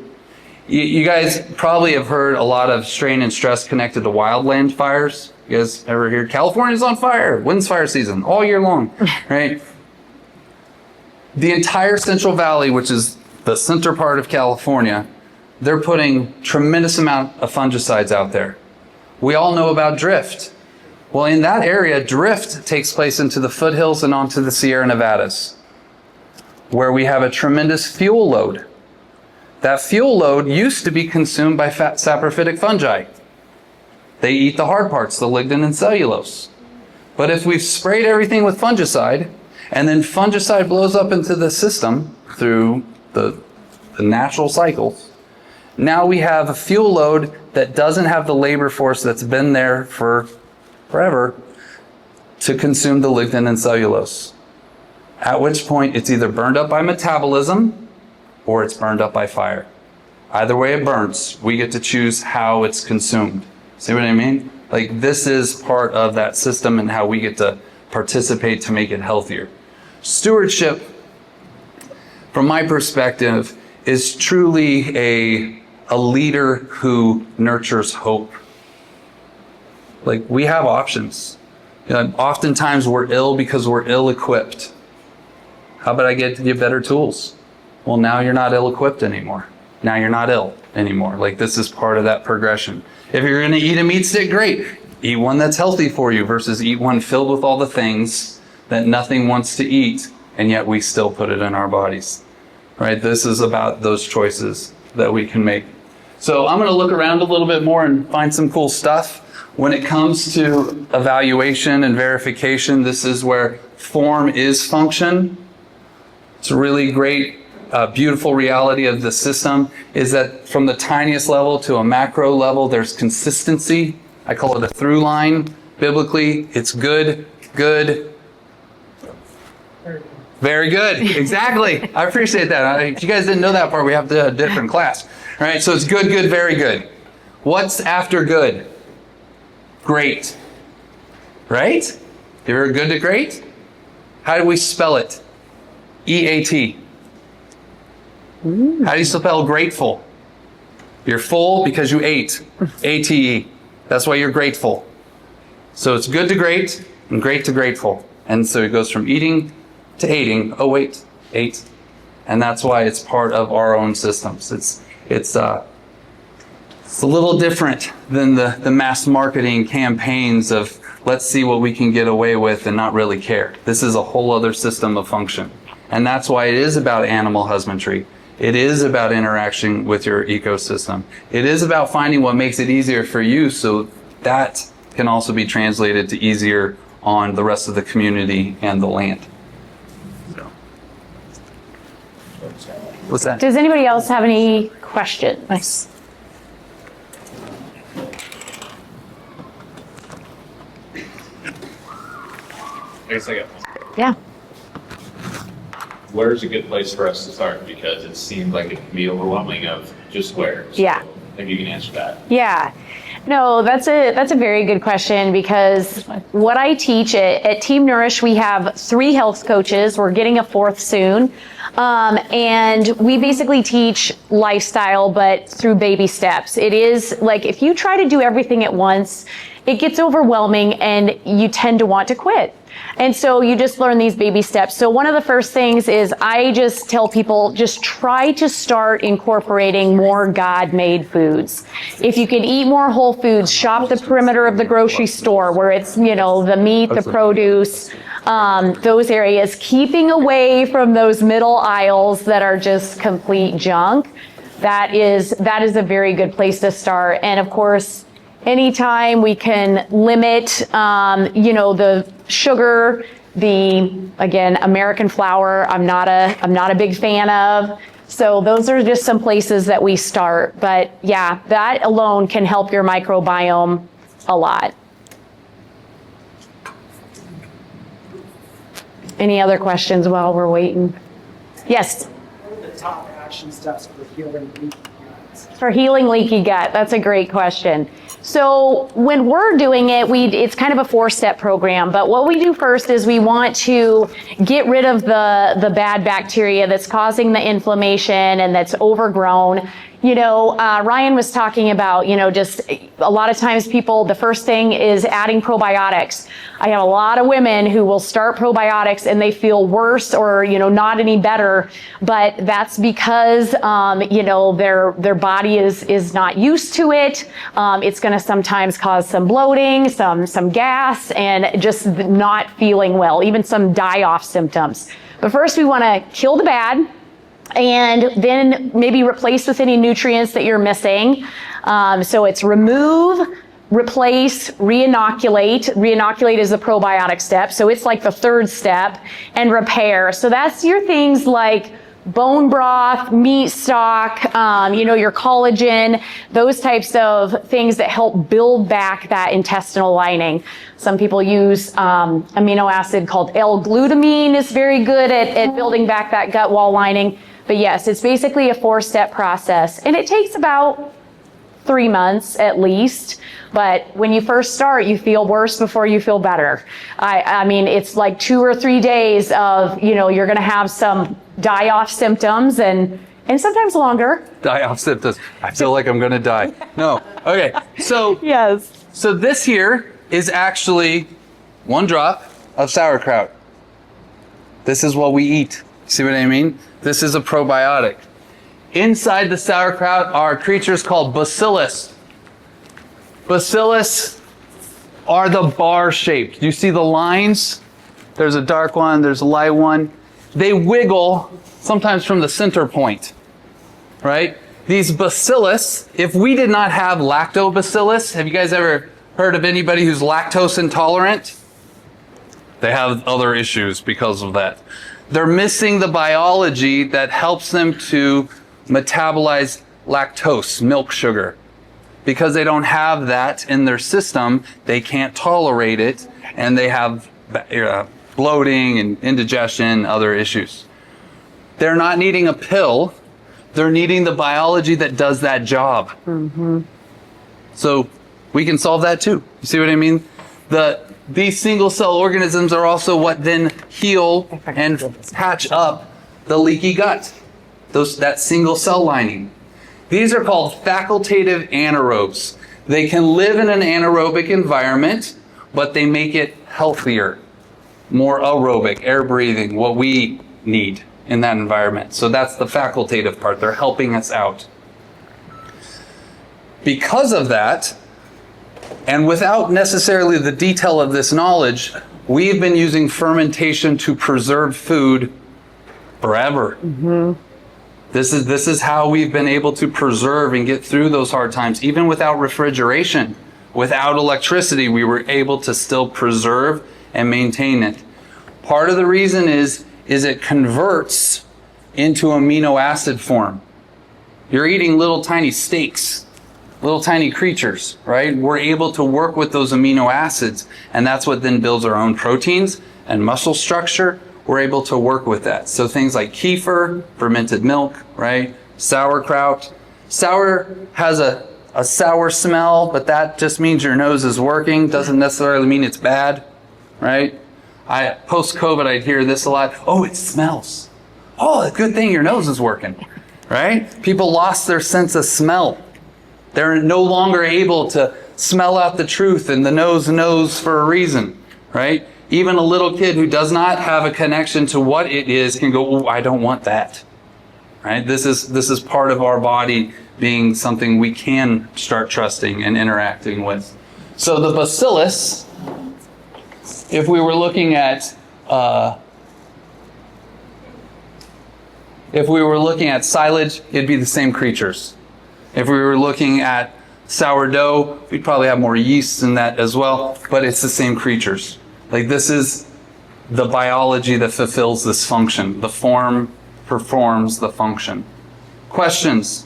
You guys probably have heard a lot of strain and stress connected to wildland fires. You guys ever hear California's on fire, wind's fire season, all year long, right? The entire Central Valley, which is the center part of California, they're putting tremendous amount of fungicides out there. We all know about drift. Well, in that area, drift takes place into the foothills and onto the Sierra Nevadas, where we have a tremendous fuel load. That fuel load used to be consumed by saprophytic fungi. They eat the hard parts, the lignin and cellulose. But if we've sprayed everything with fungicide, and then fungicide blows up into the system through the natural cycles, now we have a fuel load that doesn't have the labor force that's been there for forever to consume the lignin and cellulose. At which point it's either burned up by metabolism or it's burned up by fire. Either way it burns. We get to choose how it's consumed. See what I mean? Like, this is part of that system and how we get to participate to make it healthier. Stewardship, from my perspective, is truly a leader who nurtures hope. Like, we have options. You know, oftentimes we're ill because we're ill-equipped. How about I get to give better tools? Well, now you're not ill-equipped anymore. Now you're not ill anymore. Like, this is part of that progression. If you're going to eat a meat stick, great. Eat one that's healthy for you versus eat one filled with all the things that nothing wants to eat, and yet we still put it in our bodies. Right? This is about those choices that we can make. So I'm going to look around a little bit more and find some cool stuff. When it comes to evaluation and verification, this is where form is function. It's a really great, beautiful reality of the system is that from the tiniest level to a macro level, there's consistency. I call it a through line. Biblically, it's good, good, very good. Exactly. I appreciate that. If you guys didn't know that part, we have a different class. All right, so it's good, good, very good. What's after good? Great. Right? You ever good to great? How do we spell it? E-A-T. How do you spell grateful? You're full because you ate. A-T-E. That's why you're grateful. So it's good to great and great to grateful. And so it goes from eating to hating. Oh, wait, ate. And that's why it's part of our own systems. It's a little different than the mass marketing campaigns of let's see what we can get away with and not really care. This is a whole other system of function. And that's why it is about animal husbandry. It is about interaction with your ecosystem. It is about finding what makes it easier for you so that can also be translated to easier on the rest of the community and the land. So. What's that? Does anybody else have any questions? Nice. I guess I got one. Yeah. Where's a good place for us to start? Because it seemed like it can be overwhelming of just where. So Yeah. maybe you can answer that. Yeah. No, that's a very good question because what I teach at Team Nourish, we have 3 health coaches. We're getting a 4th soon. And we basically teach lifestyle, but through baby steps. It is like if you try to do everything at once, it gets overwhelming and you tend to want to quit. And so you just learn these baby steps. So one of the first things is I just tell people, just try to start incorporating more God-made foods. If you can eat more whole foods, shop the perimeter of the grocery store where it's, you know, the meat, the produce, those areas, keeping away from those middle aisles that are just complete junk. That is a very good place to start. And of course, anytime we can limit, you know, the sugar, again, American flour, I'm not a big fan of. So those are just some places that we start. But yeah, that alone can help your microbiome a lot. Any other questions while we're waiting? Yes? What are the top action steps for healing leaky gut? For healing leaky gut, that's a great question. So when we're doing it, it's kind of a 4-step program, but what we do first is we want to get rid of the bad bacteria that's causing the inflammation and that's overgrown. You know, Ryan was talking about, you know, just a lot of times people, the first thing is adding probiotics. I have a lot of women who will start probiotics and they feel worse or, you know, not any better, but that's because, you know, their body is not used to it. It's going to sometimes cause some bloating, some gas, and just not feeling well, even some die-off symptoms. But first we want to kill the bad, and then maybe replace with any nutrients that you're missing. So it's remove, replace, re-inoculate. Re-inoculate is the probiotic step. So it's like the 3rd step, and repair. So that's your things like bone broth, meat stock, you know, your collagen, those types of things that help build back that intestinal lining. Some people use amino acid called L-glutamine is very good at building back that gut wall lining. But yes, it's basically a 4-step process, and it takes about 3 months at least. But when you first start, you feel worse before you feel better. I mean, it's like 2 or 3 days of, you know, you're going to have some die-off symptoms and sometimes longer. Die-off symptoms. I feel like I'm going to die. No. Okay. So, Yes. so this here is actually 1 drop of sauerkraut. This is what we eat. See what I mean? This is a probiotic. Inside the sauerkraut are creatures called bacillus. Bacillus are the bar shaped. You see the lines? There's a dark one, there's a light one. They wiggle sometimes from the center point, right? These bacillus, if we did not have lactobacillus, have you guys ever heard of anybody who's lactose intolerant? They have other issues because of that. They're missing the biology that helps them to metabolize lactose, milk sugar. Because they don't have that in their system, they can't tolerate it, and they have bloating and indigestion, other issues. They're not needing a pill, they're needing the biology that does that job. Mm-hmm. So we can solve that too. You see what I mean? These single cell organisms are also what then heal and patch up the leaky gut, that single cell lining. These are called facultative anaerobes. They can live in an anaerobic environment, but they make it healthier, more aerobic, air breathing, what we need in that environment. So that's the facultative part. They're helping us out. Because of that, and without necessarily the detail of this knowledge, we've been using fermentation to preserve food forever. Mm-hmm. This is how we've been able to preserve and get through those hard times. Even without refrigeration, without electricity, we were able to still preserve and maintain it. Part of the reason is it converts into amino acid form. You're eating little tiny steaks, little tiny creatures, right? We're able to work with those amino acids, and that's what then builds our own proteins and muscle structure. We're able to work with that. So things like kefir, fermented milk, right? Sauerkraut. Sour has a sour smell, but that just means your nose is working. Doesn't necessarily mean it's bad, right? Post-COVID, I'd hear this a lot. Oh, it smells. Oh, a good thing your nose is working, right? People lost their sense of smell. They're no longer able to smell out the truth, and the nose knows for a reason, right? Even a little kid who does not have a connection to what it is can go, oh, I don't want that, right? This is part of our body being something we can start trusting and interacting with. So the bacillus, if we were looking at silage, it'd be the same creatures. If we were looking at sourdough, we'd probably have more yeast in that as well, but it's the same creatures. Like, this is the biology that fulfills this function. The form performs the function. Questions?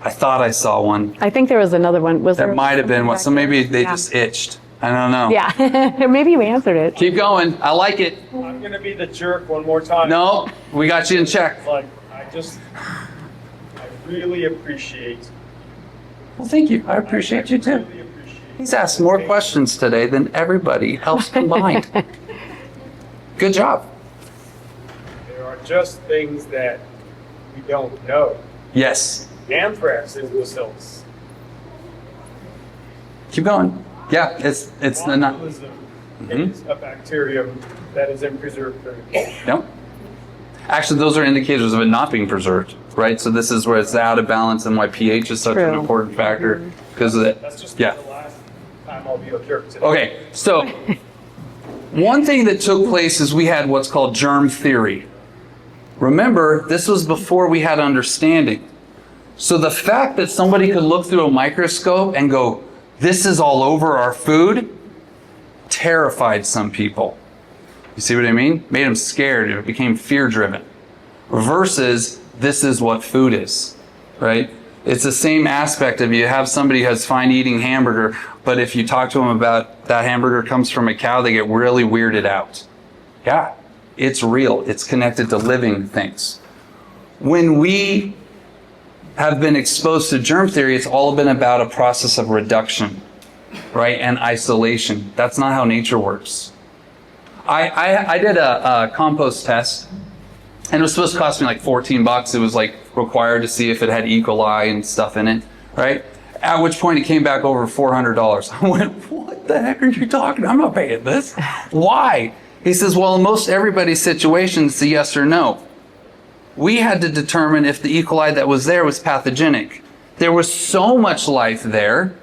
I thought I saw one. I think there was another one. There might have been one. So maybe they just itched. I don't know. Yeah, maybe you answered it. Keep going. I like it. I'm going to be the jerk one more time. No, we got you in check. Like, I really appreciate Well, thank you. I appreciate you too. Really appreciate He's asked more questions today than everybody else combined. Good job. There are just things that we don't know. Yes. Anthrax is bacillus. Keep going. Yeah, it's the not. Botulism is a bacterium that is in preserved food. No. Actually, those are indicators of it not being preserved, right? So this is where it's out of balance and why pH is such an True. important factor because of that. That's just Yeah. the last time I'll be observed today. Okay, so one thing that took place is we had what's called germ theory. Remember, this was before we had understanding. So the fact that somebody could look through a microscope and go, this is all over our food, terrified some people. You see what I mean? Made them scared. It became fear-driven. Versus, this is what food is, right? It's the same aspect of you have somebody who has fine eating hamburger, but if you talk to them about that hamburger comes from a cow, they get really weirded out. Yeah, it's real. It's connected to living things. When we have been exposed to germ theory, it's all been about a process of reduction, right? And isolation. That's not how nature works. I did a compost test, and it was supposed to cost me like $14. It was like required to see if it had E. coli and stuff in it, right? At which point it came back over $400. I went, what the heck are you talking about? I'm not paying this. Why? He says, well, in most everybody's situation, it's a yes or no. We had to determine if the E. coli that was there was pathogenic. There was so much life there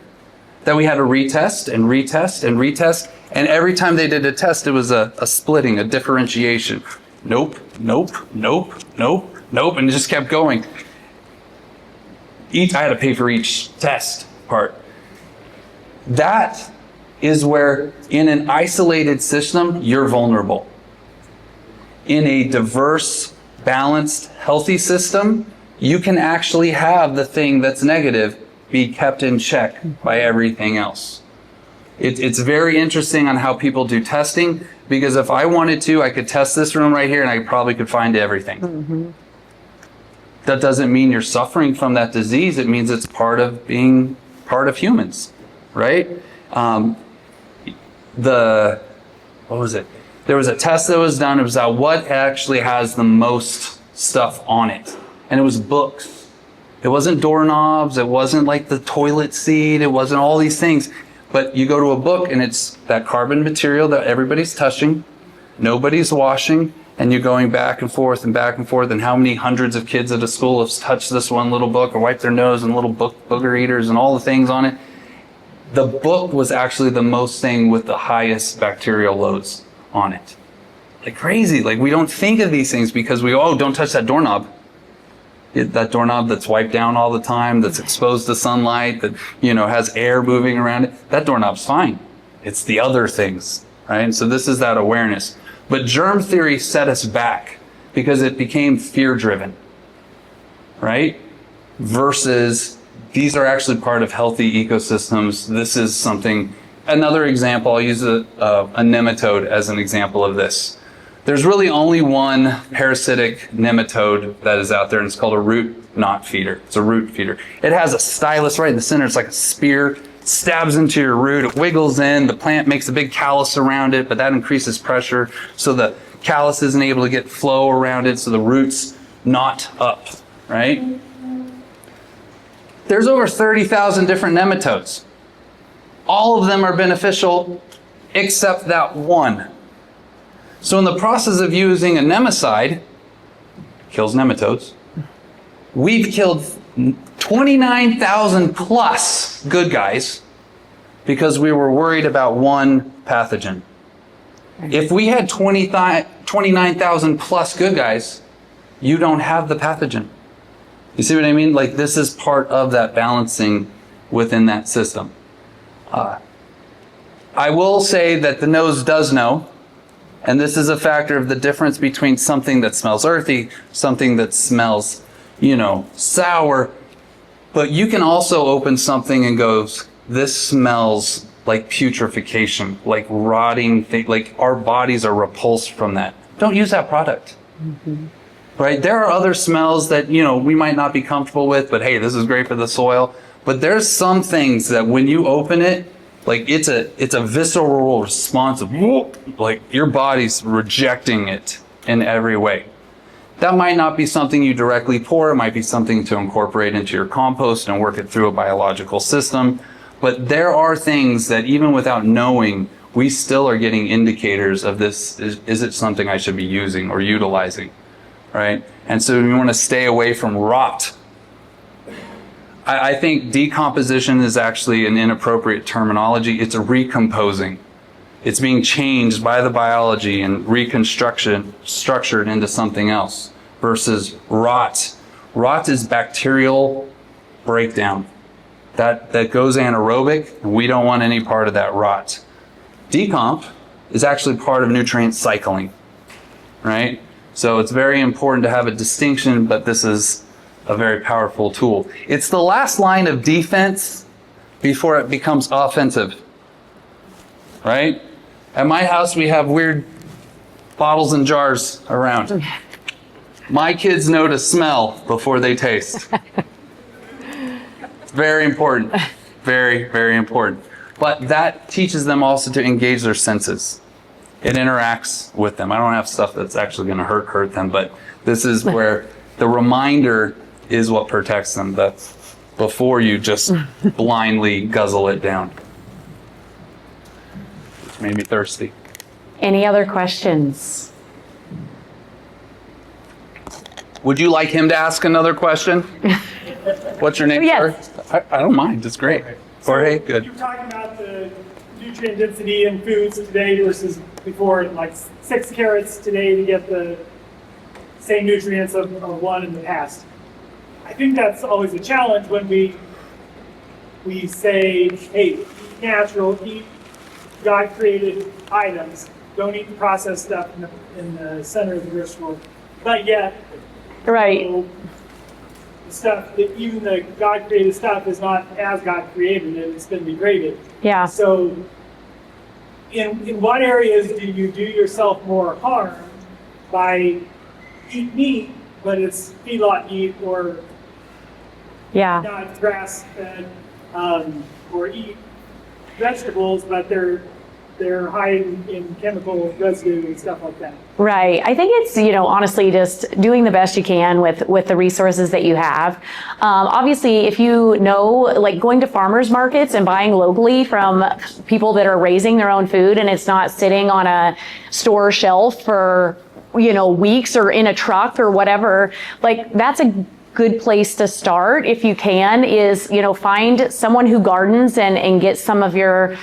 that we had to retest and retest and retest. And every time they did a test, it was a splitting, a differentiation. Nope, nope, nope, nope, nope, and it just kept going. I had to pay for each test part. That is where, in an isolated system, you're vulnerable. In a diverse, balanced, healthy system, you can actually have the thing that's negative be kept in check by everything else. It's very interesting on how people do testing, because if I wanted to, I could test this room right here and I probably could find everything. Mm-hmm. That doesn't mean you're suffering from that disease. It means it's part of being part of humans, right? What was it? There was a test that was done. It was what actually has the most stuff on it. And it was books. It wasn't doorknobs. It wasn't like the toilet seat. It wasn't all these things. But you go to a book and it's that carbon material that everybody's touching, nobody's washing, and you're going back and forth and back and forth. And how many hundreds of kids at a school have touched this one little book or wiped their nose and little booger eaters and all the things on it? The book was actually the most thing with the highest bacterial loads on it. Like crazy. Like we don't think of these things because don't touch that doorknob. That doorknob that's wiped down all the time, that's exposed to sunlight, that, has air moving around it. That doorknob's fine. It's the other things, right? And so this is that awareness. But germ theory set us back because it became fear-driven, right? Versus these are actually part of healthy ecosystems. This is something, another example, I'll use a nematode as an example of this. There's really only one parasitic nematode that is out there, and it's called a root knot feeder. It's a root feeder. It has a stylus right in the center. It's like a spear. It stabs into your root. It wiggles in. The plant makes a big callus around it, but that increases pressure. So the callus isn't able to get flow around it, so the roots knot up, right? There's over 30,000 different nematodes. All of them are beneficial except that one. So in the process of using a nematicide, kills nematodes, we've killed 29,000 plus good guys because we were worried about one pathogen. If we had 29,000 plus good guys, you don't have the pathogen. You see what I mean? Like this is part of that balancing within that system. I will say that the nose does know. And this is a factor of the difference between something that smells earthy, something that smells, sour. But you can also open something and go, this smells like putrefaction, like rotting, like our bodies are repulsed from that. Don't use that product. Mm-hmm. Right? There are other smells that, we might not be comfortable with, but hey, this is great for the soil. But there's some things that when you open it, like it's a visceral response of whoop, like your body's rejecting it in every way. That might not be something you directly pour. It might be something to incorporate into your compost and work it through a biological system. But there are things that even without knowing, we still are getting indicators of this. Is it something I should be using or utilizing, right? And so we want to stay away from rot. I think decomposition is actually an inappropriate terminology. It's a recomposing. It's being changed by the biology and structured into something else versus rot. Rot is bacterial breakdown. That goes anaerobic, and we don't want any part of that rot. Decomp is actually part of nutrient cycling, right? So it's very important to have a distinction, but this is a very powerful tool. It's the last line of defense before it becomes offensive, right? At my house, we have weird bottles and jars around. My kids know to smell before they taste. It's very important. Very, very important. But that teaches them also to engage their senses. It interacts with them. I don't have stuff that's actually going to hurt them, but this is where the reminder is what protects them. That's before you just blindly guzzle it down. It's made me thirsty. Any other questions? Would you like him to ask another question? What's your name, Yes. sir? I don't mind. It's great. Jorge, good. You were talking about the nutrient density in foods today versus before, like 6 carrots today to get the same nutrients of one in the past. I think that's always a challenge when we say, hey, eat natural, eat God-created items, don't eat the processed stuff in the center of the grocery store. But yet, Right. you know, the stuff, even the God-created stuff is not as God created it, it's been degraded. Yeah. So in what areas do you do yourself more harm by eat meat, but it's feedlot meat or Yeah. not grass-fed, or eat vegetables, but they're high in chemical residue and stuff like that. Right. I think it's, honestly just doing the best you can with the resources that you have. Obviously, if you know, like going to farmers markets and buying locally from people that are raising their own food and it's not sitting on a store shelf for, weeks or in a truck or whatever, like that's a good place to start if you can is, find someone who gardens and get some of your,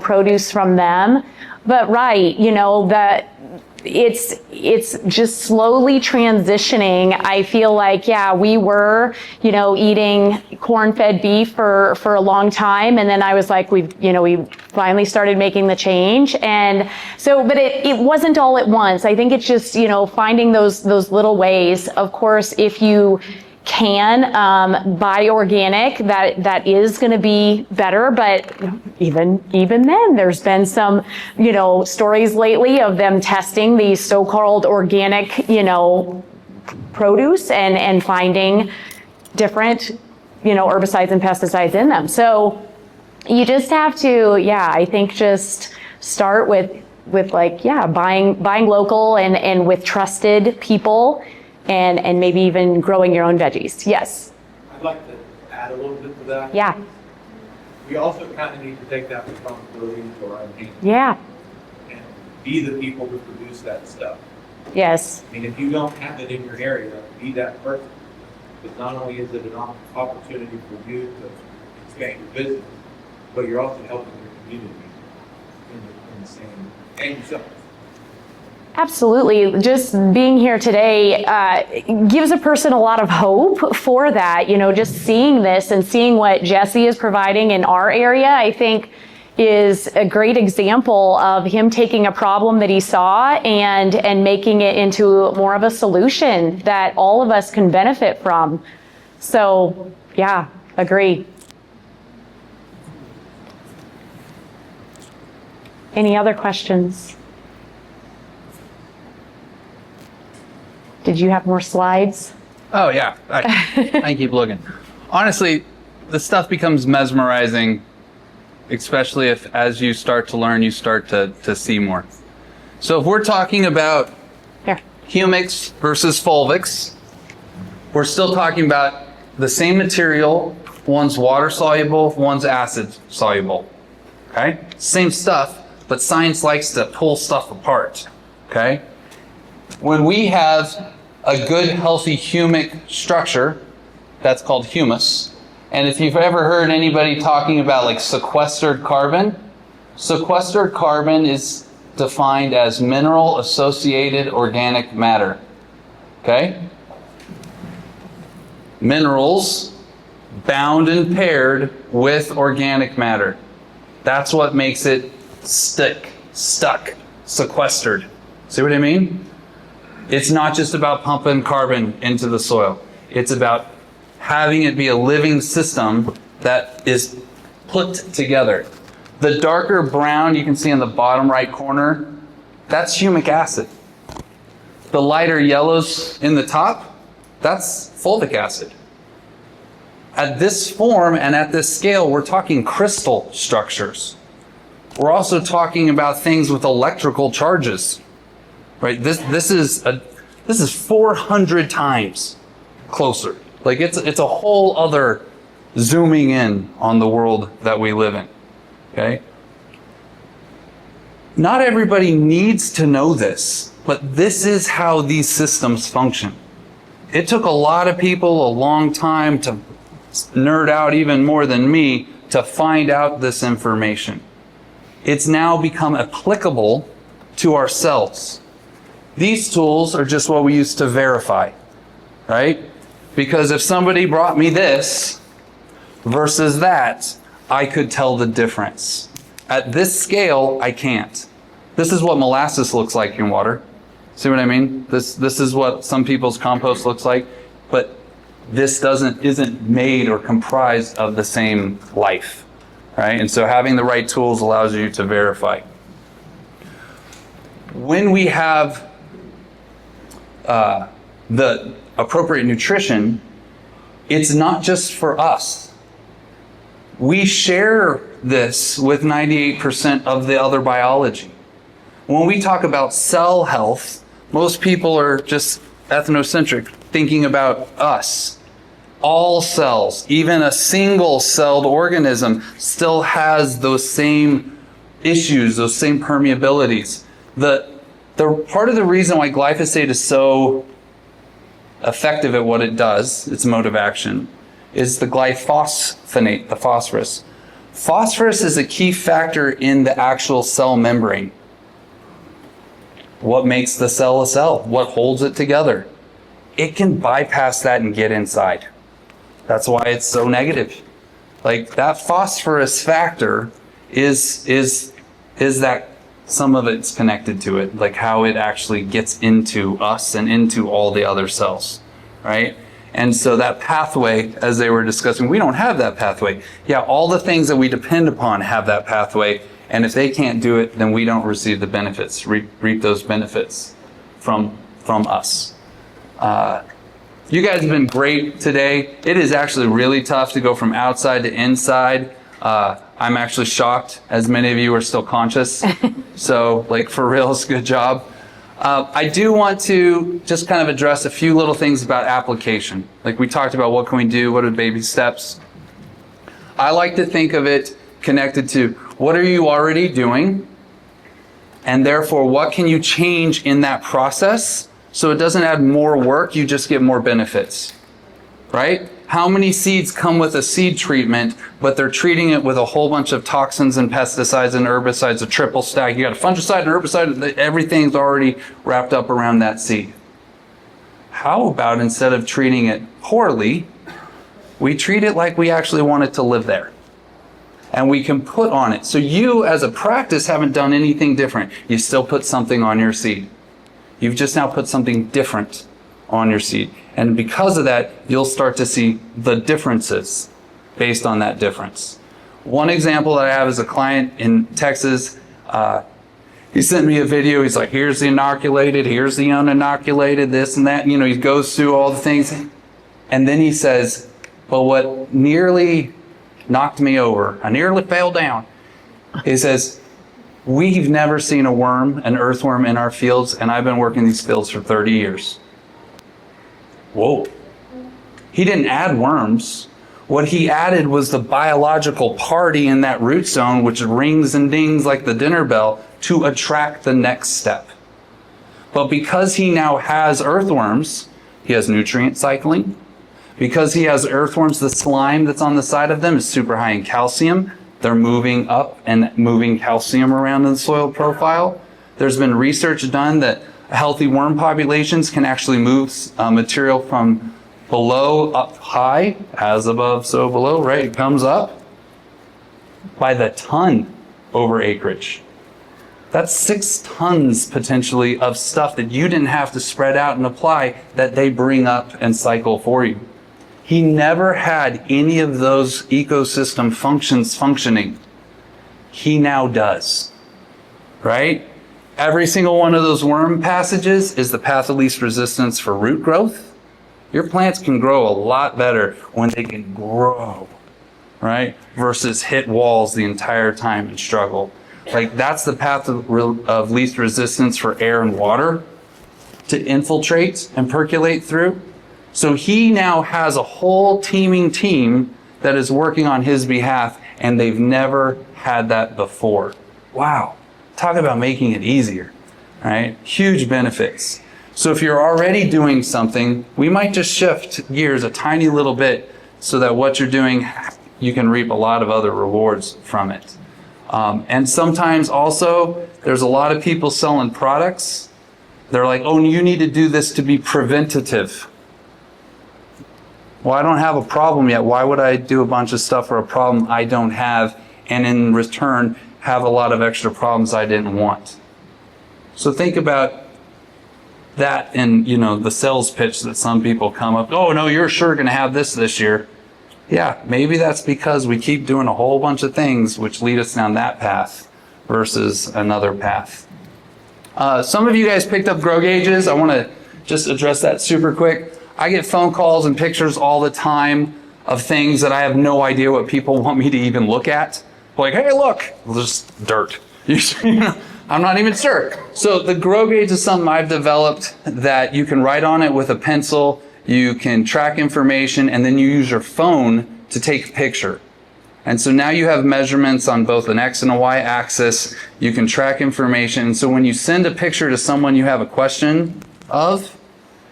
produce from them. But right, that it's just slowly transitioning. I feel like, yeah, we were, eating corn-fed beef for a long time. And then I was like, we finally started making the change. And so, but it wasn't all at once. I think it's just, finding those little ways. Of course, if you can buy organic, that is going to be better, but even then there's been some stories lately of them testing these so-called organic produce and finding different herbicides and pesticides in them. So you just have to I think just start with buying local and with trusted people and maybe even growing your own veggies. Yes. I'd like to add a little bit to that. Yeah. We also kind of need to take that responsibility into our own hands Yeah. and be the people who produce that stuff. Yes. I mean, if you don't have it in your area, be that person. Because not only is it an opportunity for you to expand your business, but you're also helping your community in the same, and yourself. Absolutely. Just being here today gives a person a lot of hope for that. Just seeing this and seeing what Jesse is providing in our area, I think is a great example of him taking a problem that he saw and making it into more of a solution that all of us can benefit from. So, yeah, agree. Any other questions? Did you have more slides? Oh, yeah. I keep looking. Honestly, the stuff becomes mesmerizing, especially if as you start to learn, you start to see more. So if we're talking about Here. humics versus fulvics, we're still talking about the same material. One's water soluble, one's acid soluble. Okay? Same stuff, but science likes to pull stuff apart. Okay? When we have a good, healthy humic structure, that's called humus. And if you've ever heard anybody talking about like sequestered carbon is defined as mineral associated organic matter. Okay? Minerals bound and paired with organic matter. That's what makes it stuck, sequestered. See what I mean? It's not just about pumping carbon into the soil. It's about having it be a living system that is put together. The darker brown you can see in the bottom right corner, that's humic acid. The lighter yellows in the top, that's fulvic acid. At this form and at this scale, we're talking crystal structures. We're also talking about things with electrical charges, right? This is 400 times closer. Like it's a whole other zooming in on the world that we live in. Okay? Not everybody needs to know this, but this is how these systems function. It took a lot of people a long time to nerd out even more than me to find out this information. It's now become applicable to ourselves. These tools are just what we use to verify, right? Because if somebody brought me this versus that, I could tell the difference. At this scale, I can't. This is what molasses looks like in water. See what I mean? This is what some people's compost looks like, but this isn't made or comprised of the same life, right? And so having the right tools allows you to verify. When we have the appropriate nutrition, it's not just for us. We share this with 98% of the other biology. When we talk about cell health, most people are just ethnocentric, thinking about us. All cells, even a single-celled organism, still has those same issues, those same permeabilities. The part of the reason why glyphosate is so effective at what it does, its mode of action, is the glyphosate, the phosphorus. Phosphorus is a key factor in the actual cell membrane. What makes the cell a cell? What holds it together? It can bypass that and get inside. That's why it's so negative. Like that phosphorus factor is that some of it's connected to it, like how it actually gets into us and into all the other cells, right? And so that pathway, as they were discussing, we don't have that pathway. Yeah, all the things that we depend upon have that pathway, and if they can't do it, then we don't receive the benefits, reap those benefits from us. You guys have been great today. It is actually really tough to go from outside to inside. I'm actually shocked, as many of you are still conscious. So, like, for reals, good job. I do want to just kind of address a few little things about application. Like we talked about, what can we do? What are the baby steps? I like to think of it connected to what are you already doing? And therefore, what can you change in that process so it doesn't add more work, you just get more benefits, right? How many seeds come with a seed treatment, but they're treating it with a whole bunch of toxins and pesticides and herbicides, a triple stack. You got a fungicide and herbicide, everything's already wrapped up around that seed. How about instead of treating it poorly, we treat it like we actually want it to live there? And we can put on it. So you, as a practice, haven't done anything different. You still put something on your seed. You've just now put something different on your seed. And because of that, you'll start to see the differences based on that difference. One example that I have is a client in Texas. He sent me a video. He's like, here's the inoculated, here's the uninoculated, this and that. You know, he goes through all the things. And then he says, but what nearly knocked me over. I nearly fell down. He says, we've never seen a worm, an earthworm in our fields, and I've been working these fields for 30 years. Whoa. He didn't add worms. What he added was the biological party in that root zone, which rings and dings like the dinner bell to attract the next step. But because he now has earthworms, he has nutrient cycling. Because he has earthworms, the slime that's on the side of them is super high in calcium. They're moving up and moving calcium around in the soil profile. There's been research done that healthy worm populations can actually move material from below up high, as above, so below, right? It comes up by the ton over acreage. That's 6 tons potentially of stuff that you didn't have to spread out and apply that they bring up and cycle for you. He never had any of those ecosystem functions functioning. He now does, right? Every single one of those worm passages is the path of least resistance for root growth. Your plants can grow a lot better when they can grow, right? Versus hit walls the entire time and struggle. Like that's the path of least resistance for air and water to infiltrate and percolate through. So he now has a whole teaming team that is working on his behalf, and they've never had that before. Wow. Talk about making it easier, right? Huge benefits. So if you're already doing something, we might just shift gears a tiny little bit so that what you're doing, you can reap a lot of other rewards from it. And sometimes also, there's a lot of people selling products. They're like, oh, you need to do this to be preventative. Well, I don't have a problem yet. Why would I do a bunch of stuff for a problem I don't have, and in return have a lot of extra problems I didn't want? So think about that in, the sales pitch that some people come up, oh no, you're sure going to have this year. Yeah, maybe that's because we keep doing a whole bunch of things which lead us down that path versus another path. Some of you guys picked up grow gauges. I want to just address that super quick. I get phone calls and pictures all the time of things that I have no idea what people want me to even look at. Like, hey, look, just dirt. I'm not even sure. So the grow gauge is something I've developed that you can write on it with a pencil, you can track information, and then you use your phone to take a picture. And so now you have measurements on both an X and a Y axis. You can track information. So when you send a picture to someone you have a question of,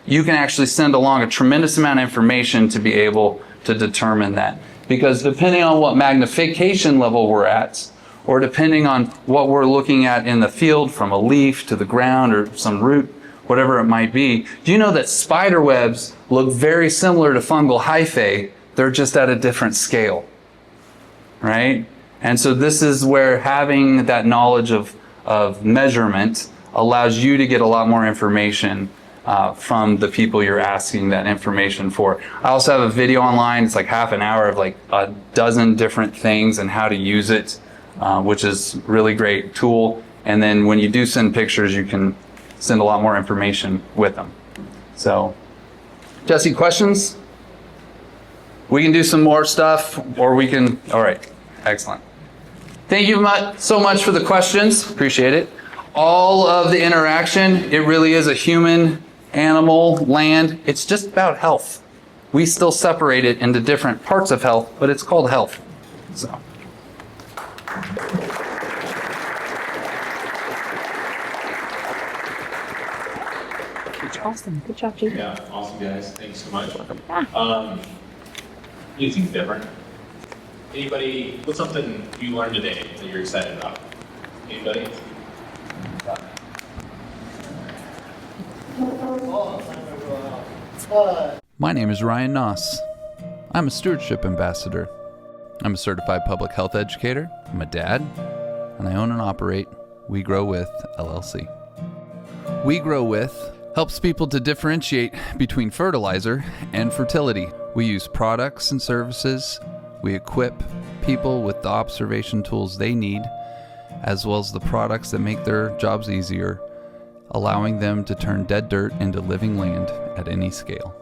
you can actually send along a tremendous amount of information to be able to determine that. Because depending on what magnification level we're at, or depending on what we're looking at in the field from a leaf to the ground or some root, whatever it might be, do you know that spider webs look very similar to fungal hyphae? They're just at a different scale, right? And so this is where having that knowledge of measurement allows you to get a lot more information from the people you're asking that information for. I also have a video online. It's like half an hour of like a dozen different things and how to use it, which is really great tool. And then when you do send pictures, you can send a lot more information with them. So, Jesse, questions? We can do some more stuff, or we can, all right, excellent. Thank you so much for the questions, appreciate it. All of the interaction, it really is a human, animal, land, it's just about health. We still separate it into different parts of health, but it's called health. So. Awesome. Good job, Chief. Yeah, awesome, guys. Thanks so much. Anything different? Anybody, what's something you learned today that you're excited about? Anybody? My name is Rion Naus. I'm a Stewardship Ambassador. I'm a certified public health educator. I'm a dad, and I own and operate We Grow With LLC. We Grow With helps people to differentiate between fertilizer and fertility. We use products and services. We equip people with the observation tools they need, as well as the products that make their jobs easier, allowing them to turn dead dirt into living land at any scale.